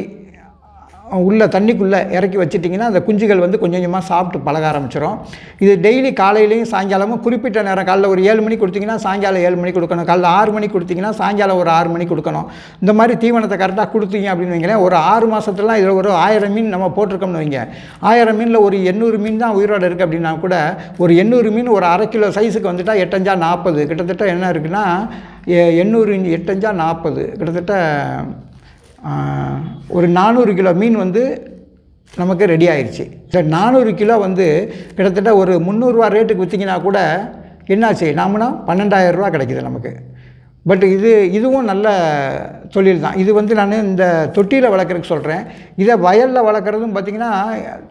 உள்ள தண்ணிக்குள்ளே இறக்கி வச்சிட்டிங்கன்னா அந்த குஞ்சுகள் வந்து கொஞ்சம் கொஞ்சமாக சாப்பிட்டு பழக ஆரம்பிச்சிடும். இது டெய்லி காலையிலையும் சாயங்காலமும் குறிப்பிட்ட நேரம் காலைல ஒரு 7 மணிக்கு கொடுத்திங்கன்னா சாயங்காலம் 7 மணிக்கு கொடுக்கணும், காலைல 6 மணிக்கு கொடுத்திங்கன்னா சாயங்காலம் ஒரு 6 மணிக்கு கொடுக்கணும். இந்த மாதிரி தீவனத்தை கரெக்டாக கொடுத்தீங்க அப்படின்னு வைங்களேன், ஒரு 6 மாதத்துலாம் இதில் ஒரு 1000 மீன் நம்ம போட்டிருக்கோம்னு வைங்க, 1000 மீனில் ஒரு 800 மீன் தான் உயிரோடு இருக்குது அப்படின்னா கூட ஒரு 800 மீன் ஒரு அரை கிலோ சைஸுக்கு வந்துட்டால் 8×5 40 கிட்டத்தட்ட என்ன இருக்குன்னா 800 8×5 40 கிட்டத்தட்ட ஒரு 400 கிலோ மீன் வந்து நமக்கு ரெடி ஆயிடுச்சு. இந்த 400 கிலோ வந்து கிட்டத்தட்ட ஒரு 300 ரேட்டுக்கு விற்றிங்கன்னா கூட என்னாச்சு, நாமனா 12,000 ரூபா கிடைக்கிது நமக்கு. பட் இதுவும் நல்ல தொழில் தான். இது வந்து நான் இந்த தொட்டியில் வளர்க்குறதுக்கு சொல்கிறேன். இதை வயலில் வளர்க்குறதும் பார்த்திங்கன்னா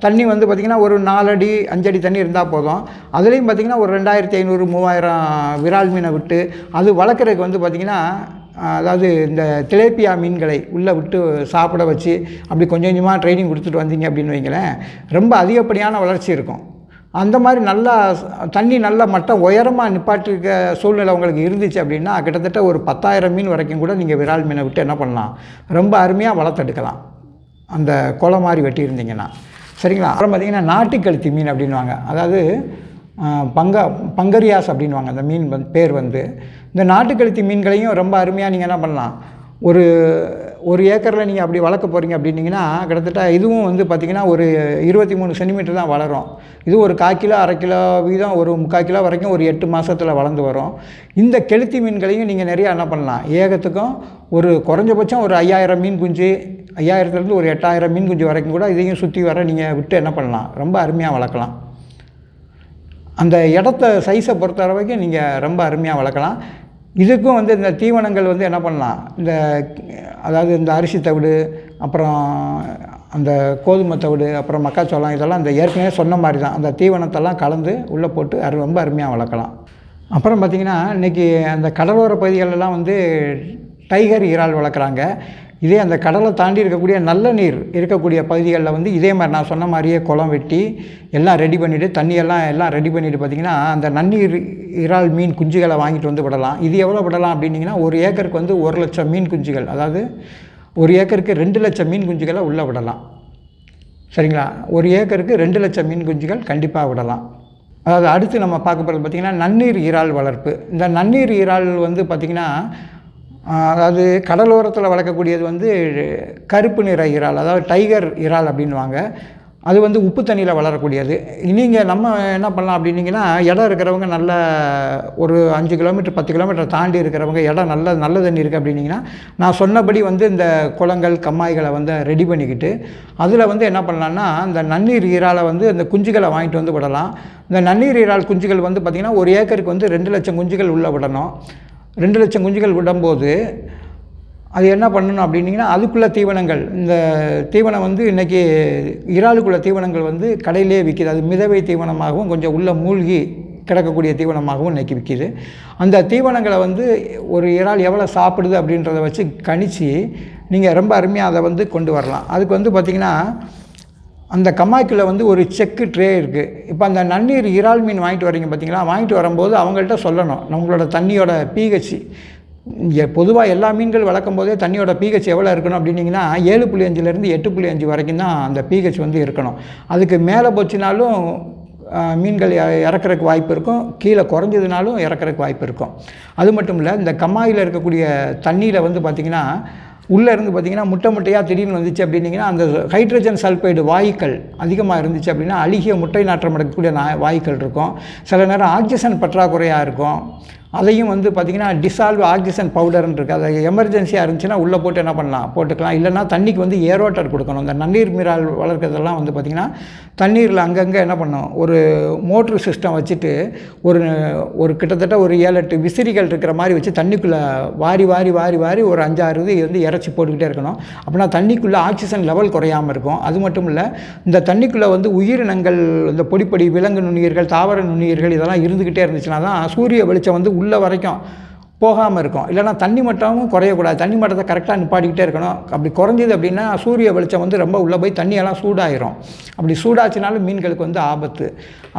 தண்ணி வந்து பார்த்திங்கன்னா ஒரு 4 அடி 5 அடி தண்ணி இருந்தால் போதும். அதுலேயும் பார்த்திங்கன்னா ஒரு 2500 3000 விரால் மீனை விட்டு அது வளர்க்குறதுக்கு வந்து பார்த்திங்கன்னா அதாவது இந்த திலேப்பியா மீன்களை உள்ளே விட்டு சாப்பிட வச்சு அப்படி கொஞ்சம் கொஞ்சமாக ட்ரைனிங் கொடுத்துட்டு வந்தீங்க அப்படின்னு வைங்களேன், ரொம்ப அதிகப்படியான வளர்ச்சி இருக்கும். அந்த மாதிரி நல்லா தண்ணி நல்ல மட்டம் உயரமாக நிப்பாட்டிருக்க சூழ்நிலை உங்களுக்கு இருந்துச்சு அப்படின்னா கிட்டத்தட்ட ஒரு 10,000 மீன் வரைக்கும் கூட நீங்கள் விரால் மீனை விட்டு என்ன பண்ணலாம், ரொம்ப அருமையாக வளர்த்தெடுக்கலாம் அந்த குலை மாதிரி வெட்டியிருந்தீங்கன்னா. சரிங்களா? அப்புறம் பார்த்திங்கன்னா நாட்டுக்கழுத்தி மீன் அப்படின்வாங்க, அதாவது பங்கரியாஸ் அப்படின்வாங்க அந்த மீன் பேர் வந்து. இந்த நாட்டுக்கழுத்தி மீன்களையும் ரொம்ப அருமையாக நீங்கள் என்ன பண்ணலாம், ஒரு ஏக்கரில் நீங்கள் அப்படி வளர்க்க போகிறீங்க அப்படின்னிங்கன்னா கிட்டத்தட்ட இதுவும் வந்து பார்த்திங்கன்னா ஒரு 23 சென்டிமீட்டர் தான் வளரும். இது ஒரு 1/4 கிலோ அரை கிலோ வீதம் ஒரு 3/4 கிலோ வரைக்கும் ஒரு 8 மாதத்தில் வளர்ந்து வரும். இந்த கெளுத்தி மீன்களையும் நீங்கள் நிறையா என்ன பண்ணலாம், ஏகத்துக்கும் ஒரு குறைஞ்சபட்சம் ஒரு 5000 மீன் குஞ்சு, 5000லேருந்து ஒரு 8000 மீன் குஞ்சு வரைக்கும் கூட இதையும் சுற்றி வர நீங்கள் விட்டு என்ன பண்ணலாம், ரொம்ப அருமையாக வளர்க்கலாம். அந்த இடத்த சைஸை பொறுத்த வரைக்கும் நீங்கள் ரொம்ப அருமையாக வளர்க்கலாம். இதுக்கும் வந்து இந்த தீவனங்கள் வந்து என்ன பண்ணலாம், அதாவது இந்த அரிசி தவிடு, அப்புறம் அந்த கோதுமை தவிடு, அப்புறம் மக்காச்சோளம், இதெல்லாம் இந்த ஏற்கனவே சொன்ன மாதிரி தான் அந்த தீவனத்தெல்லாம் கலந்து உள்ளே போட்டு ரொம்ப அருமையாக வளர்க்கலாம். அப்புறம் பார்த்திங்கன்னா இன்றைக்கி அந்த கடலோர பகுதிகளெல்லாம் வந்து டைகர் இறால் வளர்க்குறாங்க. இதே அந்த கடலை தாண்டி இருக்கக்கூடிய நல்ல நீர் இருக்கக்கூடிய பகுதிகளில் வந்து இதே மாதிரி நான் சொன்ன மாதிரியே குளம் வெட்டி எல்லாம் ரெடி பண்ணிவிட்டு எல்லாம் ரெடி பண்ணிவிட்டு பார்த்திங்கன்னா அந்த நன்னீர் இறால் மீன் குஞ்சுகளை வாங்கிட்டு வந்து விடலாம். இது எவ்வளோ விடலாம் அப்படின்னிங்கன்னா ஒரு ஏக்கருக்கு வந்து 1 லட்சம் மீன் குஞ்சுகள், அதாவது ஒரு ஏக்கருக்கு 2 லட்சம் மீன் குஞ்சுகளை உள்ளே விடலாம். சரிங்களா? ஒரு ஏக்கருக்கு 2 லட்சம் மீன் குஞ்சுகள் கண்டிப்பாக விடலாம். அதாவது அடுத்து நம்ம பார்க்க போகிறது பார்த்திங்கன்னா நன்னீர் இறால் வளர்ப்பு. இந்த நன்னீர் இறால் வந்து பார்த்திங்கன்னா அதாவது கடலோரத்தில் வளர்க்கக்கூடியது வந்து கருப்பு நிற இறால், அதாவது டைகர் இறால் அப்படின்வாங்க. அது வந்து உப்பு தண்ணியில் வளரக்கூடியது. நீங்கள் நம்ம என்ன பண்ணலாம் அப்படின்னிங்கன்னா, இடம் இருக்கிறவங்க நல்ல ஒரு 5 கிலோமீட்டர் 10 கிலோமீட்டர் தாண்டி இருக்கிறவங்க இடம் நல்ல தண்ணி இருக்குது அப்படின்னிங்கன்னா நான் சொன்னபடி வந்து இந்த குளங்கள் கம்மாய்களை வந்து ரெடி பண்ணிக்கிட்டு அதில் வந்து என்ன பண்ணலான்னா இந்த நன்னீர் இறாலை வந்து அந்த குஞ்சுகளை வாங்கிட்டு வந்து விடலாம். இந்த நன்னீர் இறால் குஞ்சுகள் வந்து பார்த்திங்கன்னா ஒரு ஏக்கருக்கு வந்து 2 லட்சம் குஞ்சுகள் உள்ளே விடணும். 2 லட்சம் குஞ்சுகள் விடும்போது அது என்ன பண்ணணும் அப்படின்னிங்கன்னா அதுக்குள்ள தீவனங்கள், இந்த தீவனம் வந்து இன்றைக்கி இறாலுக்குள்ள தீவனங்கள் வந்து கடையிலே விற்கிது. அது மிதவை தீவனமாகவும் கொஞ்சம் உள்ள மூழ்கி கிடக்கக்கூடிய தீவனமாகவும் இன்றைக்கி விற்கிது. அந்த தீவனங்களை வந்து ஒரு இறால் எவ்வளோ சாப்பிடுது அப்படின்றத வச்சு கணிச்சு நீங்கள் ரொம்ப அருமையாக அதை வந்து கொண்டு வரலாம். அதுக்கு வந்து பார்த்திங்கன்னா அந்த கம்மாய்க்குள்ளே வந்து ஒரு செக்கு ட்ரே இருக்குது. இப்போ அந்த நன்னீர் இறால் மீன் வாங்கிட்டு வரீங்க பார்த்தீங்களா, வாங்கிட்டு வரும்போது அவங்கள்ட்ட சொல்லணும் நம்மளோட தண்ணியோட pH. இங்கே பொதுவாக எல்லா மீன்கள் வளர்க்கும் போதே தண்ணியோட pH எவ்வளோ இருக்கணும் அப்படின்னிங்கன்னா 7.5லேருந்து 8.5 வரைக்கும் தான் அந்த pH வந்து இருக்கணும். அதுக்கு மேலே போச்சுனாலும் மீன்கள் இறக்குறதுக்கு வாய்ப்பு இருக்கும், கீழே குறைஞ்சதுனாலும் இறக்குறதுக்கு வாய்ப்பு இருக்கும். அது மட்டும் இல்லை, இந்த கம்மாயில் இருக்கக்கூடிய தண்ணியில் வந்து பார்த்திங்கன்னா உள்ளே இருந்து பார்த்திங்கன்னா முட்டையாக திடீர்னு வந்துச்சு அப்படின்னிங்கன்னா அந்த ஹைட்ரஜன் சல்ஃபைடு வாயுக்கள் அதிகமாக இருந்துச்சு அப்படின்னா அழுகிய முட்டை நாற்றம் எடுக்கக்கூடிய வாயுக்கள் இருக்கும். சில நேரம் ஆக்சிஜன் பற்றாக்குறையாக இருக்கும். அதையும் வந்து பார்த்திங்கன்னா டிசால்வ் ஆக்சிஜன் பவுடர்னு இருக்குது. அது எமர்ஜென்சியாக இருந்துச்சுன்னா உள்ளே போட்டு என்ன பண்ணலாம், போட்டுக்கலாம். இல்லைனா தண்ணிக்கு வந்து ஏரோட்டர் கொடுக்கணும். இந்த நன்னீர் மீறால் வளர்க்குறதெல்லாம் வந்து பார்த்திங்கன்னா தண்ணீரில் அங்கங்கே என்ன பண்ணணும், ஒரு மோட்ரு சிஸ்டம் வச்சுட்டு ஒரு கிட்டத்தட்ட ஒரு 7-8 விசிறிகள் இருக்கிற மாதிரி வச்சு தண்ணிக்குள்ளே வாரி ஒரு 5-6 இது வந்து இறச்சி போட்டுக்கிட்டே இருக்கணும். அப்படின்னா தண்ணிக்குள்ளே ஆக்சிஜன் லெவல் குறையாமல் இருக்கும். அது மட்டும் இல்லை, இந்த தண்ணிக்குள்ளே வந்து உயிரினங்கள், இந்த பொடி விலங்கு நுண்ணுயிர்கள், தாவர நுண்ணுயிர்கள் இதெல்லாம் இருந்துக்கிட்டே இருந்துச்சுன்னா தான் சூரிய வெளிச்சம் வந்து உள்ள வரைக்கும் போகாமல் இருக்கும். இல்லைனா தண்ணி மட்டமும் குறையக்கூடாது. தண்ணி மட்டத்தை கரெக்டாக நிப்பாட்டிக்கிட்டே இருக்கணும். அப்படி குறைஞ்சிது அப்படின்னா சூரிய வெளிச்சம் வந்து ரொம்ப உள்ளே போய் தண்ணியெல்லாம் சூடாயிரும். அப்படி சூடாச்சுனாலும் மீன்களுக்கு வந்து ஆபத்து.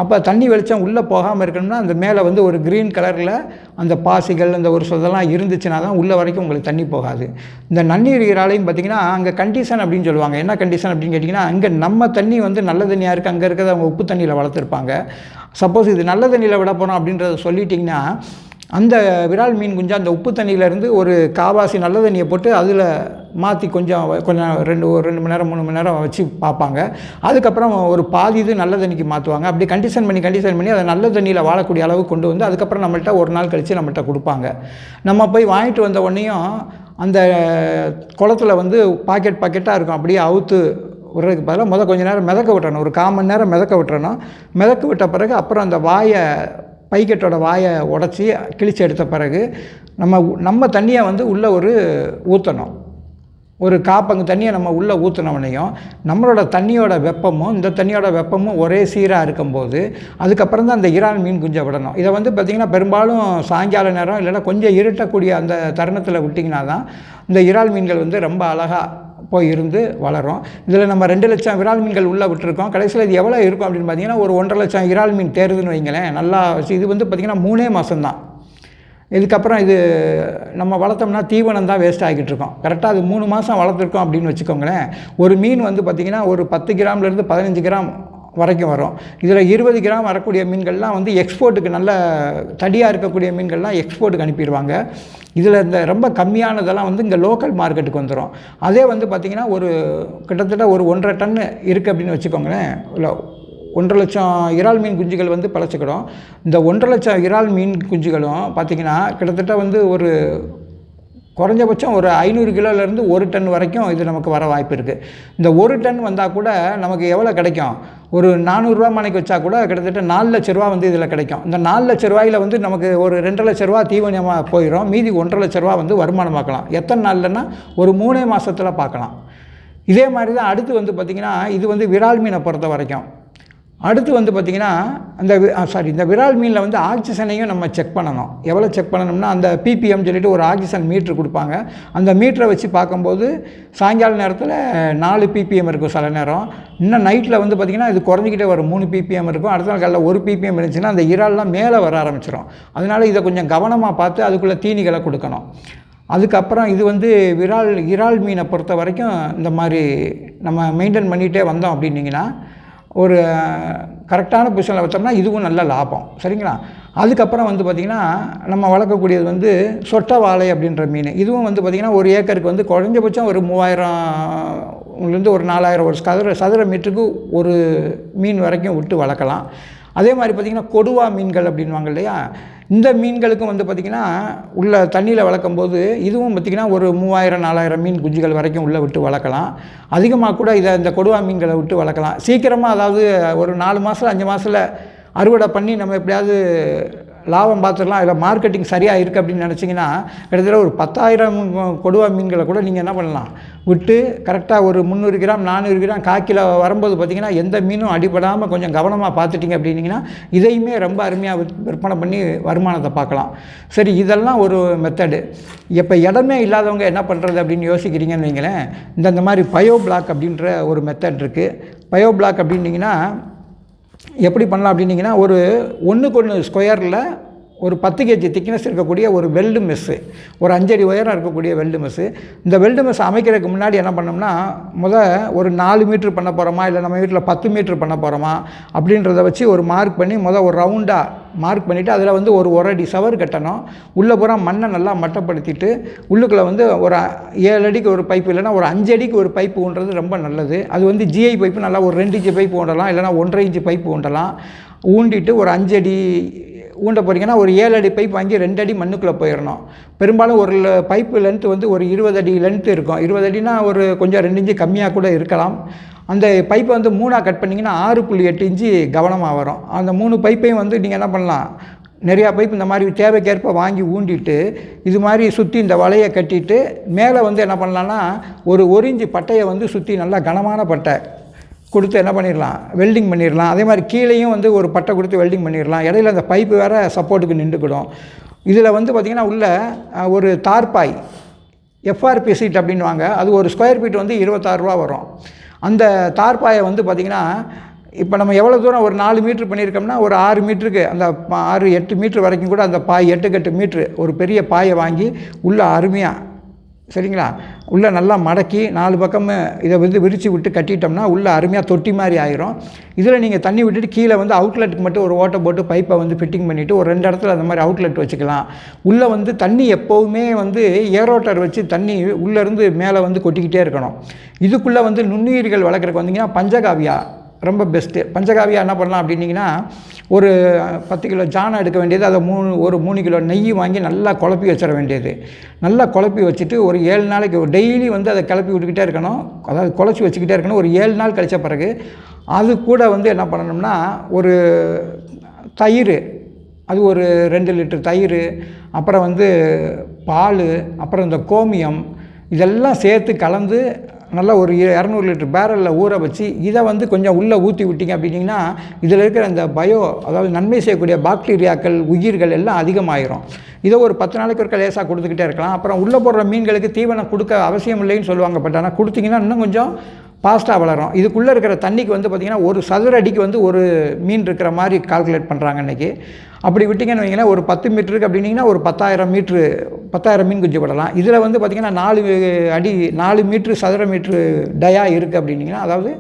அப்போ தண்ணி வெளிச்சம் உள்ளே போகாமல் இருக்கணும்னா அந்த மேலே வந்து ஒரு க்ரீன் கலரில் அந்த பாசிகள் அந்த ஒரு சொதெல்லாம் இருந்துச்சுன்னா தான் உள்ள வரைக்கும் உங்களுக்கு தண்ணி போகாது. இந்த நன்னீர் இறாலையும் பார்த்திங்கன்னா அங்கே கண்டிஷன் அப்படின்னு சொல்லுவாங்க. என்ன கண்டிஷன் அப்படின்னு கேட்டிங்கன்னா, அங்கே நம்ம தண்ணி வந்து நல்ல தண்ணியாக இருக்குது, அங்கே இருக்கிறத அவங்க உப்பு தண்ணியில் வளர்த்துருப்பாங்க. சப்போஸ் இது நல்ல தண்ணியில் விட போகிறோம் அப்படின்றத சொல்லிட்டிங்கன்னா அந்த விரால் மீன் குஞ்சு அந்த உப்பு தண்ணியிலேருந்து ஒரு காவாசி நல்ல தண்ணியை போட்டு அதில் மாற்றி கொஞ்சம் ஒரு 2 மணி நேரம் 3 மணி நேரம் வச்சு பார்ப்பாங்க. அதுக்கப்புறம் ஒரு பாதி இது நல்ல தண்ணிக்கு மாற்றுவாங்க. அப்படி கண்டிஷன் பண்ணி அதை நல்ல தண்ணியில் வாழக்கூடிய அளவுக்கு கொண்டு வந்து அதுக்கப்புறம் நம்மள்கிட்ட ஒரு நாள் கழித்து நம்மள்கிட்ட கொடுப்பாங்க. நம்ம போய் வாங்கிட்டு வந்த உடனேயும் அந்த குளத்தில் வந்து பாக்கெட்டாக இருக்கும். அப்படியே அவுத்து விடுறதுக்கு பதிலாக கொஞ்சம் நேரம் மிதக்க விட்டுறணும். ஒரு 1/4 மணி நேரம் மிதக்க விட்டுறணும். மிதக்க விட்ட பிறகு அப்புறம் அந்த பைக்கெட்டோட வாயை உடச்சி கிழிச்சு எடுத்த பிறகு நம்ம தண்ணியை வந்து உள்ளே ஊற்றணும். ஒரு காப்பங்கு தண்ணியை நம்ம உள்ளே ஊற்றினவனையும் நம்மளோட தண்ணியோட வெப்பமும் இந்த தண்ணியோட வெப்பமும் ஒரே சீராக இருக்கும்போது அதுக்கப்புறம் தான் அந்த இறால் மீன் குஞ்சை விடணும். இதை வந்து பார்த்திங்கன்னா பெரும்பாலும் சாயங்கால நேரம் இல்லைன்னா கொஞ்சம் இருட்டக்கூடிய அந்த தருணத்தில் விட்டிங்கன்னா தான் இந்த இறால் மீன்கள் வந்து ரொம்ப அழகாக போய் இருந்து வளரும். இதில் நம்ம 2 லட்சம் விரால் மீன்கள் உள்ளே விட்டுருக்கோம். கடைசியில் இது எவ்வளோ இருக்கும் அப்படின்னு பார்த்தீங்கன்னா ஒரு 1.5 லட்சம் இறால் மீன் தேருதுன்னு வைங்களேன். நல்லா இது வந்து பார்த்திங்கன்னா 3 மாதம்தான். இதுக்கப்புறம் இது நம்ம வளர்த்தோம்னா தீவனம் தான் வேஸ்ட் ஆகிக்கிட்டு இருக்கோம். கரெக்டாக அது 3 மாதம் வளர்த்துருக்கோம் அப்படின்னு வச்சுக்கோங்களேன். ஒரு மீன் வந்து பார்த்திங்கன்னா ஒரு 10 கிராம்லேருந்து 15 கிராம் வரைக்கும் வரும். இதில் 20 கிராம் வரக்கூடிய மீன்கள்லாம் வந்து எக்ஸ்போர்ட்டுக்கு நல்ல தடியாக இருக்கக்கூடிய மீன்கள்லாம் எக்ஸ்போர்ட்டுக்கு அனுப்பிடுவாங்க. இதில் இந்த ரொம்ப கம்மியானதெல்லாம் வந்து இங்கே லோக்கல் மார்க்கெட்டுக்கு வந்துடும். அதே வந்து பார்த்திங்கன்னா ஒரு கிட்டத்தட்ட ஒரு 1.5 டன் இருக்குது அப்படின்னு வச்சுக்கோங்களேன். இல்லை 1.5 லட்சம் இறால் மீன் குஞ்சுகள் வந்து பழச்சிக்கிடும். இந்த 1.5 லட்சம் இறால் மீன் குஞ்சுகளும் பார்த்திங்கன்னா கிட்டத்தட்ட வந்து ஒரு குறைஞ்சபட்சம் ஒரு 500 கிலோலேருந்து 1 டன் வரைக்கும் இது நமக்கு வர வாய்ப்பு இருக்குது. இந்த 1 டன் வந்தால் கூட நமக்கு எவ்வளோ கிடைக்கும்? ஒரு 400 ரூபா மணிக்கு வச்சா கூட கிட்டத்தட்ட 4 லட்ச ரூபா வந்து இதில் கிடைக்கும். இந்த 4 லட்ச ரூபாயில் வந்து நமக்கு ஒரு 2 லட்ச ரூபா தீவனமாக போயிடும். மீதி 1.5 லட்ச ரூபா வந்து வருமானம் பார்க்கலாம். எத்தனை நாள்லன்னா ஒரு 3 மாதத்தில் பார்க்கலாம். இதே மாதிரி தான் அடுத்து வந்து பார்த்திங்கன்னா இது வந்து விரால் மீனை பொறுத்த வரைக்கும் அடுத்து வந்து பார்த்திங்கன்னா இந்த விரால் மீனில் வந்து ஆக்சிஜனையும் நம்ம செக் பண்ணணும். எவ்வளோ செக் பண்ணணும்னா அந்த பிபிஎம் சொல்லிட்டு ஒரு ஆக்சிஜன் மீட்ரு கொடுப்பாங்க. அந்த மீட்டரை வச்சு பார்க்கும்போது சாயங்கால நேரத்தில் 4 பிபிஎம் இருக்கும். சில நேரம் இன்னும் நைட்டில் வந்து பார்த்திங்கன்னா இது குறைஞ்சிக்கிட்டே வரும். 3 பிபிஎம் இருக்கும். அடுத்த நாள் காலையில் 1 பிபிஎம் இருந்துச்சுன்னா அந்த இறால்லாம் மேலே வர ஆரம்பிச்சிடும். அதனால் இதை கொஞ்சம் கவனமாக பார்த்து அதுக்குள்ளே தீனிகளை கொடுக்கணும். அதுக்கப்புறம் இது வந்து இறால் மீனை பொறுத்த வரைக்கும் இந்த மாதிரி நம்ம மெயின்டைன் பண்ணிகிட்டே வந்தோம் அப்படின்னிங்கன்னா ஒரு கரெக்டான பொசிஷனில் வச்சோம்னா இதுவும் நல்ல லாபம். சரிங்களா? அதுக்கப்புறம் வந்து பார்த்திங்கன்னா நம்ம வளர்க்கக்கூடியது வந்து சொட்டை வாழை அப்படின்ற மீன். இதுவும் வந்து பார்த்திங்கன்னா ஒரு ஏக்கருக்கு வந்து குறைஞ்சபட்சம் ஒரு 3000லேருந்து ஒரு 4000 ஒரு சதுர மீட்டருக்கு ஒரு மீன் வரைக்கும் விட்டு வளர்க்கலாம். அதே மாதிரி பார்த்திங்கன்னா கொடுவா மீன்கள் அப்படின்வாங்க இல்லையா? இந்த மீன்களுக்கும் வந்து பார்த்திங்கன்னா உள்ள தண்ணியில் வளர்க்கும்போது இதுவும் பார்த்திங்கன்னா ஒரு 3000-4000 மீன் குஞ்சுகள் வரைக்கும் உள்ளே விட்டு வளர்க்கலாம். அதிகமாக கூட இந்த கொடுவா மீன்களை விட்டு வளர்க்கலாம். சீக்கிரமாக அதாவது ஒரு 4 மாதம் 5 மாதத்தில் அறுவடை பண்ணி நம்ம எப்படியாவது லாபம் பார்த்துடலாம். இதில் மார்க்கெட்டிங் சரியாக இருக்குது அப்படின்னு நினச்சிங்கன்னா கிட்டத்தட்ட ஒரு 10,000 கொடுவா மீன்களை கூட நீங்கள் என்ன பண்ணலாம் விட்டு கரெக்டாக ஒரு 300 கிராம் 400 கிராம் 1/4 கிலோ வரும்போது பார்த்திங்கன்னா எந்த மீனும் அடிபடாமல் கொஞ்சம் கவனமாக பார்த்துட்டிங்க அப்படின்னிங்கன்னா இதையுமே ரொம்ப அருமையாக விற்பனை பண்ணி வருமானத்தை பார்க்கலாம். சரி, இதெல்லாம் ஒரு மெத்தடு. இப்போ இடமே இல்லாதவங்க என்ன பண்ணுறது அப்படின்னு யோசிக்கிறீங்கன்னு வைங்களேன். இந்த மாதிரி பயோ பிளாக் அப்படின்ற ஒரு மெத்தட் இருக்குது. பயோ பிளாக் அப்படின்னிங்கன்னா எப்படி பண்ணலாம் அப்படின்னிங்கன்னா ஒரு 1:1 ஸ்கொயரில் ஒரு 10 kg திக்னஸ் இருக்கக்கூடிய ஒரு வெல்டு மெஸ்ஸு, ஒரு 5 அடி உயரம் இருக்கக்கூடிய வெல்டு மெஸ்ஸு. இந்த வெல்டு மெஸ் அமைக்கிறதுக்கு முன்னாடி என்ன பண்ணோம்னா ஒரு 4 மீட்ரு பண்ண போகிறோமா இல்லை நம்ம வீட்டில் 10 மீட்ரு பண்ண போகிறோமா அப்படின்றத வச்சு ஒரு மார்க் பண்ணி ஒரு ரவுண்டாக மார்க் பண்ணிவிட்டு அதில் வந்து ஒரு அடி சவர் கட்டணும். உள்ளே பூரா மண்ணை நல்லா மட்டப்படுத்திட்டு உள்ளுக்குள்ளே வந்து ஒரு 7 அடிக்கு ஒரு பைப்பு இல்லைனா ஒரு 5 அடிக்கு ஒரு பைப்பு ஊன்றது ரொம்ப நல்லது. அது வந்து ஜிஐ பைப்பு நல்லா ஒரு 2 இன்ச்சு பைப்பு ஊண்டலாம், இல்லைனா 1.5 இன்ச்சு பைப்பு ஊண்டலாம். ஊண்டிட்டு ஒரு 5 அடி ஊண்ட போகிறீங்கன்னா ஒரு 7 அடி பைப் வாங்கி 2 அடி மண்ணுக்குள்ளே போயிடணும். பெரும்பாலும் ஒரு பைப்பு லென்த்து வந்து ஒரு 20 அடி லென்த்து இருக்கும். 20 அடினா ஒரு கொஞ்சம் 2 இன்ச்சு கம்மியாக கூட இருக்கலாம். அந்த பைப்பை வந்து 3ஆக கட் பண்ணிங்கன்னா 6.8 இன்ச்சு கவனமாக வரும். அந்த 3 பைப்பையும் வந்து நீங்கள் என்ன பண்ணலாம், நிறையா பைப் இந்த மாதிரி தேவைக்கேற்ப வாங்கி ஊண்டிட்டு இது மாதிரி சுற்றி இந்த வலையை கட்டிட்டு மேலே வந்து என்ன பண்ணலான்னா ஒரு இன்ச்சு பட்டையை வந்து சுற்றி நல்லா கனமான பட்டை கொடுத்து என்ன பண்ணிடலாம், வெல்டிங் பண்ணிடலாம். அதே மாதிரி கீழேயும் வந்து ஒரு பட்டை கொடுத்து வெல்டிங் பண்ணிடலாம். இடையில அந்த பைப்பு வேறு சப்போர்ட்டுக்கு நின்றுக்கிடும். இதில் வந்து பார்த்திங்கன்னா உள்ள ஒரு தார்பாய் எஃப்ஆர்பி சீட் அப்படின்வாங்க, அது ஒரு ஸ்கொயர் ஃபீட் வந்து 26 ரூபா வரும். அந்த தார்பாயை வந்து பார்த்திங்கன்னா இப்போ நம்ம எவ்வளோ தூரம் ஒரு 4 மீட்ரு பண்ணியிருக்கோம்னா ஒரு 6 மீட்டருக்கு அந்த 6-8 மீட்ரு வரைக்கும் கூட அந்த பாய் 8 மீட்ரு ஒரு பெரிய பாயை வாங்கி உள்ளே அருமையாக சரிங்களா உள்ளே நல்லா மடக்கி 4 பக்கமும் இதை வந்து விரித்து விட்டு கட்டிட்டோம்னா உள்ளே அருமையாக தொட்டி மாதிரி ஆயிரும். இதில் நீங்கள் தண்ணி விட்டுட்டு கீழே வந்து அவுட்லெட்டுக்கு மட்டும் ஒரு ஓட்டை போட்டு பைப்பை வந்து ஃபிட்டிங் பண்ணிவிட்டு ஒரு 2 இடத்துல அந்த மாதிரி அவுட்லெட் வச்சுக்கலாம். உள்ளே வந்து தண்ணி எப்போவுமே வந்து ஏரோட்டர் வச்சு தண்ணி உள்ளேருந்து மேலே வந்து கொட்டிக்கிட்டே இருக்கணும். இதுக்குள்ளே வந்து நுண்ணுயிர்கள் வளர்க்குறதுக்கு வந்தீங்கன்னா பஞ்சகாவியா ரொம்ப பெஸ்ட்டு. பஞ்சகாவியா என்ன பண்ணலாம் அப்படின்னிங்கன்னா ஒரு 10 கிலோ ஜானம் எடுக்க வேண்டியது, அதை 3 கிலோ நெய் வாங்கி நல்லா குழப்பி வச்சிட வேண்டியது. நல்லா குழப்பி வச்சுட்டு ஒரு 7 நாளைக்கு டெய்லி வந்து அதை கிளப்பி விட்டுக்கிட்டே இருக்கணும், அதாவது குழச்சி வச்சுக்கிட்டே இருக்கணும். ஒரு 7 நாள் கழித்த பிறகு அது கூட வந்து என்ன பண்ணணும்னா ஒரு தயிர், அது ஒரு 2 லிட்டர் தயிர், அப்புறம் வந்து பால், அப்புறம் இந்த கோமியம் இதெல்லாம் சேர்த்து கலந்து நல்லா ஒரு 200 லிட்டர் பேரலில் ஊற வச்சு இதை வந்து கொஞ்சம் உள்ளே ஊற்றி விட்டிங்க அப்படின்னிங்கன்னா இதில் இருக்கிற அந்த அதாவது நன்மை செய்யக்கூடிய பாக்டீரியாக்கள் உயிர்கள் எல்லாம் அதிகமாகிரும். இதை ஒரு 10 நாளைக்கு ஒருக்க லேசாக கொடுத்துக்கிட்டே இருக்கலாம். அப்புறம் உள்ளே போடுற மீன்களுக்கு தீவனம் கொடுக்க அவசியம் இல்லைன்னு சொல்லுவாங்க, பட் ஆனால் கொடுத்திங்கன்னா இன்னும் கொஞ்சம் ஃபாஸ்ட்டாக வளரும். இதுக்குள்ளே இருக்கிற தண்ணிக்கு வந்து பார்த்திங்கன்னா ஒரு சதுர அடிக்கு வந்து ஒரு மீன் இருக்கிற மாதிரி கால்குலேட் பண்ணுறாங்க இன்றைக்கி. அப்படி விட்டிங்கன்னு வைங்களேன் ஒரு 10 மீட்டருக்கு அப்படின்னிங்கன்னா ஒரு 10,000 மீன் குஞ்சு விடலாம். இதில் வந்து பார்த்திங்கன்னா 4 மீட்ரு சதுர மீட்ரு டயா இருக்குது அப்படின்னிங்கன்னா, அதாவது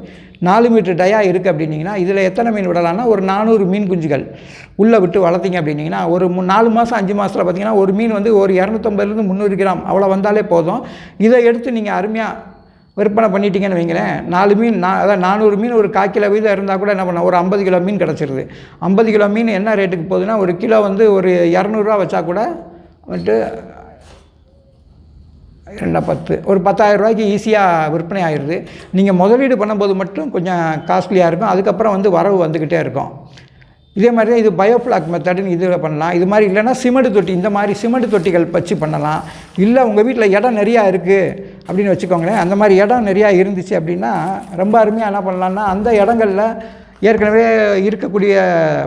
4 மீட்ரு டயா இருக்குது அப்படின்னிங்கன்னா இதில் எத்தனை மீன் விடலாம்னா ஒரு 400 மீன் குஞ்சுகள் உள்ளே விட்டு வளர்த்திங்க அப்படின்னிங்கன்னா ஒரு 4 மாதம் 5 மாதத்தில் பார்த்திங்கன்னா ஒரு மீன் வந்து ஒரு 250 300 கிராம் அவ்வளோ வந்தாலே போதும். இதை எடுத்து நீங்கள் அருமையாக விற்பனை பண்ணிட்டீங்கன்னு வைங்களேன், 4 மீன் அதாவது 400 மீன் ஒரு 1/4 கிலோ வீதம் இருந்தால் கூட என்ன பண்ண ஒரு 50 கிலோ மீன் கிடச்சிருது. 50 கிலோ மீன் என்ன ரேட்டுக்கு போகுதுன்னா ஒரு கிலோ வந்து ஒரு 200 வச்சா கூட வந்துட்டு 2 ஒரு 10,000 ரூபாய்க்கு ஈஸியாக விற்பனை ஆகிடுது. நீங்கள் முதலீடு பண்ணும்போது மட்டும் கொஞ்சம் காஸ்ட்லியாக இருக்கும், அதுக்கப்புறம் வந்து வரவு வந்துக்கிட்டே இருக்கும். இதே மாதிரி தான் இது பயோஃப்ளாக் மெத்தடுன்னு இதில் பண்ணலாம். இது மாதிரி இல்லைன்னா சிமெண்ட் தொட்டி, இந்த மாதிரி சிமெண்ட் தொட்டிகள் வச்சு பண்ணலாம். இல்லை உங்கள் வீட்டில் இடம் நிறையா இருக்குது அப்படின்னு வச்சுக்கோங்களேன், அந்த மாதிரி இடம் நிறையா இருந்துச்சு அப்படின்னா ரொம்ப அருமையாக என்ன பண்ணலான்னா அந்த இடங்களில் ஏற்கனவே இருக்கக்கூடிய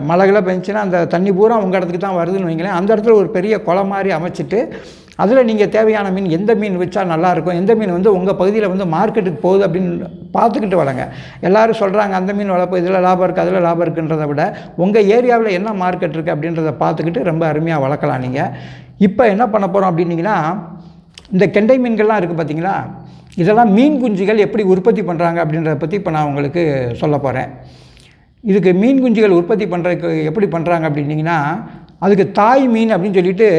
மழைகளை பெஞ்சுன்னா அந்த தண்ணி பூரா உங்கள் இடத்துக்கு தான் வருதுன்னு வைங்களேன், அந்த இடத்துல ஒரு பெரிய குளம் மாதிரி அமைச்சிட்டு அதில் நீங்கள் தேவையான மீன் எந்த மீன் வச்சா நல்லாயிருக்கும், எந்த மீன் வந்து உங்கள் பகுதியில் வந்து மார்க்கெட்டுக்கு போகுது அப்படின்னு பார்த்துக்கிட்டு வளங்க. எல்லோரும் சொல்கிறாங்க அந்த மீன் வளர்ப்பு இதில் லாபம் இருக்குது அதில் லாபம் இருக்குன்றதை விட உங்கள் ஏரியாவில் என்ன மார்க்கெட் இருக்குது அப்படின்றத பார்த்துக்கிட்டு ரொம்ப அருமையாக வளர்க்கலாம். நீங்கள் இப்போ என்ன பண்ண போகிறோம் அப்படின்னிங்கன்னா இந்த கெண்டை மீன்கள்லாம் இருக்குது பார்த்தீங்களா, இதெல்லாம் மீன் குஞ்சுகள் எப்படி உற்பத்தி பண்ணுறாங்க அப்படின்றத பற்றி இப்போ நான் உங்களுக்கு சொல்ல போகிறேன். இதுக்கு மீன் குஞ்சுகள் உற்பத்தி பண்ணுறதுக்கு எப்படி பண்ணுறாங்க அப்படின்னிங்கன்னா அதுக்கு தாய் மீன் அப்படின்னு சொல்லிட்டு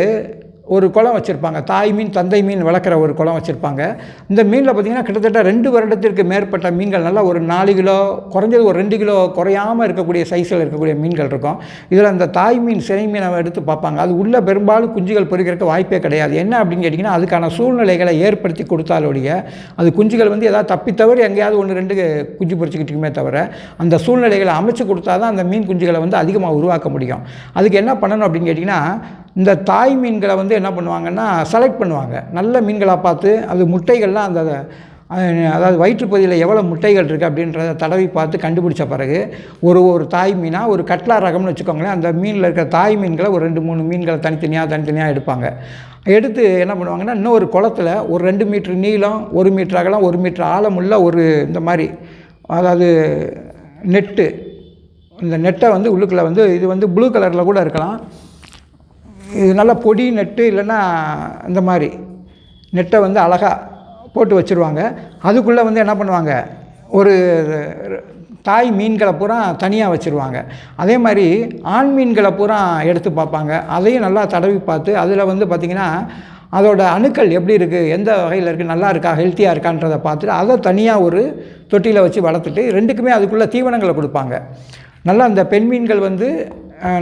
ஒரு குளம் வச்சுருப்பாங்க. தாய் மீன் தந்தை மீன் வளர்க்குற ஒரு குளம் வச்சுருப்பாங்க. இந்த மீனில் பார்த்திங்கன்னா கிட்டத்தட்ட 2 வருடத்திற்கு மேற்பட்ட மீன்கள் நல்லா ஒரு 4 கிலோ குறைஞ்சது ஒரு 2 கிலோ குறையாமல் இருக்கக்கூடிய சைஸில் இருக்கக்கூடிய மீன்கள் இருக்கும். இதில் அந்த தாய் மீன் சினை மீனை எடுத்து பார்ப்பாங்க. அது உள்ளே பெரும்பாலும் குஞ்சுகள் பொறிக்கிறதுக்கு வாய்ப்பே கிடையாது. என்ன அப்படின்னு கேட்டிங்கன்னா அதுக்கான சூழ்நிலைகளை ஏற்படுத்தி கொடுத்தாலோடைய அது குஞ்சுகள் வந்து ஏதாவது தப்பித்தவரை எங்கேயாவது 1-2 குஞ்சு பொறிச்சிக்கிட்டுமே தவிர அந்த சூழ்நிலைகளை அமைச்சு கொடுத்தா தான் அந்த மீன் குஞ்சுகளை வந்து அதிகமாக உருவாக்க முடியும். அதுக்கு என்ன பண்ணணும் அப்படின்னு கேட்டிங்கன்னா இந்த தாய் மீன்களை வந்து என்ன பண்ணுவாங்கன்னா செலக்ட் பண்ணுவாங்க. நல்ல மீன்களாக பார்த்து அது முட்டைகள்லாம் அந்த அதாவது வயிற்றுப்பகுதியில் எவ்வளோ முட்டைகள் இருக்குது அப்படின்றத தடவி பார்த்து கண்டுபிடிச்ச பிறகு ஒரு தாய் மீனாக ஒரு கட்லா ரகம்னு வச்சுக்கோங்களேன், அந்த மீனில் இருக்கிற தாய் மீன்களை ஒரு 2-3 மீன்களை தனித்தனியாக எடுப்பாங்க. எடுத்து என்ன பண்ணுவாங்கன்னா இன்னொரு குளத்தில் ஒரு 2 மீட்ரு நீளம் 1 மீட்டர் அகலம் 1 மீட்டர் ஆழமுள்ள ஒரு இந்த மாதிரி அதாவது நெட்டு, இந்த நெட்டை வந்து உள்ளுக்குள்ளே வந்து இது வந்து ப்ளூ கலரில் கூட இருக்கலாம், இது நல்லா பொடி நெட்டு இல்லைன்னா இந்த மாதிரி நெட்டை வந்து அழகாக போட்டு வச்சுருவாங்க. அதுக்குள்ளே வந்து என்ன பண்ணுவாங்க ஒரு தாய் மீன்களை பூரா தனியாக வச்சுருவாங்க. அதே மாதிரி ஆண் மீன்களை பூரா எடுத்து பார்ப்பாங்க. அதையும் நல்லா தடவி பார்த்து அதில் வந்து பார்த்திங்கன்னா அதோட அணுக்கள் எப்படி இருக்குது, எந்த வகையில் இருக்குது, நல்லா இருக்கா, ஹெல்த்தியாக இருக்கான்றதை பார்த்துட்டு அதை தனியாக ஒரு தொட்டியில் வச்சு வளர்த்துட்டு 2க்குமே அதுக்குள்ளே தீவனங்களை கொடுப்பாங்க. நல்லா அந்த பெண் மீன்கள் வந்து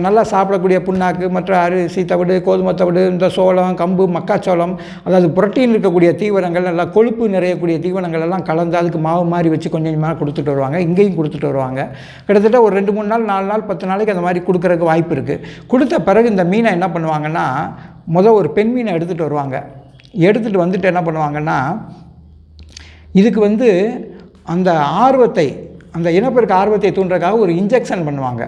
நல்லா சாப்பிடக்கூடிய புண்ணாக்கு மற்ற அரிசி தவிடு கோதுமை தவிடு இந்த சோளம் கம்பு மக்காச்சோளம் அதாவது புரோட்டீன் இருக்கக்கூடிய தீவனங்கள் நல்லா கொழுப்பு நிறையக்கூடிய தீவனங்கள் எல்லாம் கலந்து அதுக்கு மாவு மாதிரி வச்சு கொஞ்சம் கொஞ்சமாக கொடுத்துட்டு வருவாங்க. இங்கேயும் கொடுத்துட்டு வருவாங்க. கிட்டத்தட்ட ஒரு 2-3 நாள் 4 நாள் 10 நாளைக்கு அந்த மாதிரி கொடுக்குறதுக்கு வாய்ப்பு இருக்குது. கொடுத்த பிறகு இந்த மீனை என்ன பண்ணுவாங்கன்னா ஒரு பெண் மீனை எடுத்துகிட்டு வருவாங்க. எடுத்துகிட்டு வந்துட்டு என்ன பண்ணுவாங்கன்னா இதுக்கு வந்து அந்த ஆர்வத்தை அந்த இனப்பெருக்க ஆர்வத்தை தூண்டுறதுக்காக ஒரு இன்ஜெக்ஷன் பண்ணுவாங்க.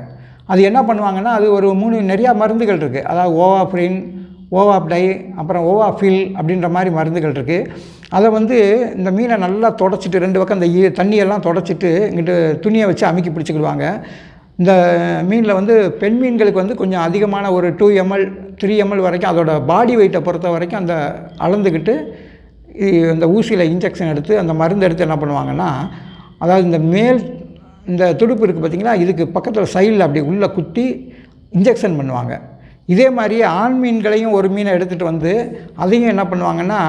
அது என்ன பண்ணுவாங்கன்னா அது ஒரு 3 நிறையா மருந்துகள் இருக்குது. அதாவது ஓவாப்ரின் ஓவாப்டை, அப்புறம் ஓவாஃபில் அப்படின்ற மாதிரி மருந்துகள் இருக்குது. அதை வந்து இந்த மீனை நல்லா தொடச்சிட்டு 2 பக்கம் இந்த தண்ணியெல்லாம் தொடச்சிட்டு இங்கிட்டு துணியை வச்சு அமுக்கி பிடிச்சிக்கிடுவாங்க. இந்த மீனில் வந்து பெண் மீன்களுக்கு வந்து கொஞ்சம் அதிகமான ஒரு 2 ml 3 ml வரைக்கும் அதோட பாடி வெயிட்டை பொறுத்த வரைக்கும் அந்த அளந்துக்கிட்டு இந்த ஊசியில் இன்ஜெக்ஷன் எடுத்து அந்த மருந்து எடுத்து என்ன பண்ணுவாங்கன்னா, அதாவது இந்த துடுப்பு இருக்குது பார்த்திங்களா, இதுக்கு பக்கத்தில் சைடில் அப்படி உள்ளே குத்தி இன்ஜெக்ஷன் பண்ணுவாங்க. இதே மாதிரியே ஆண் மீன்களையும் ஒரு மீனை எடுத்துகிட்டு வந்து அதையும் என்ன பண்ணுவாங்கன்னா,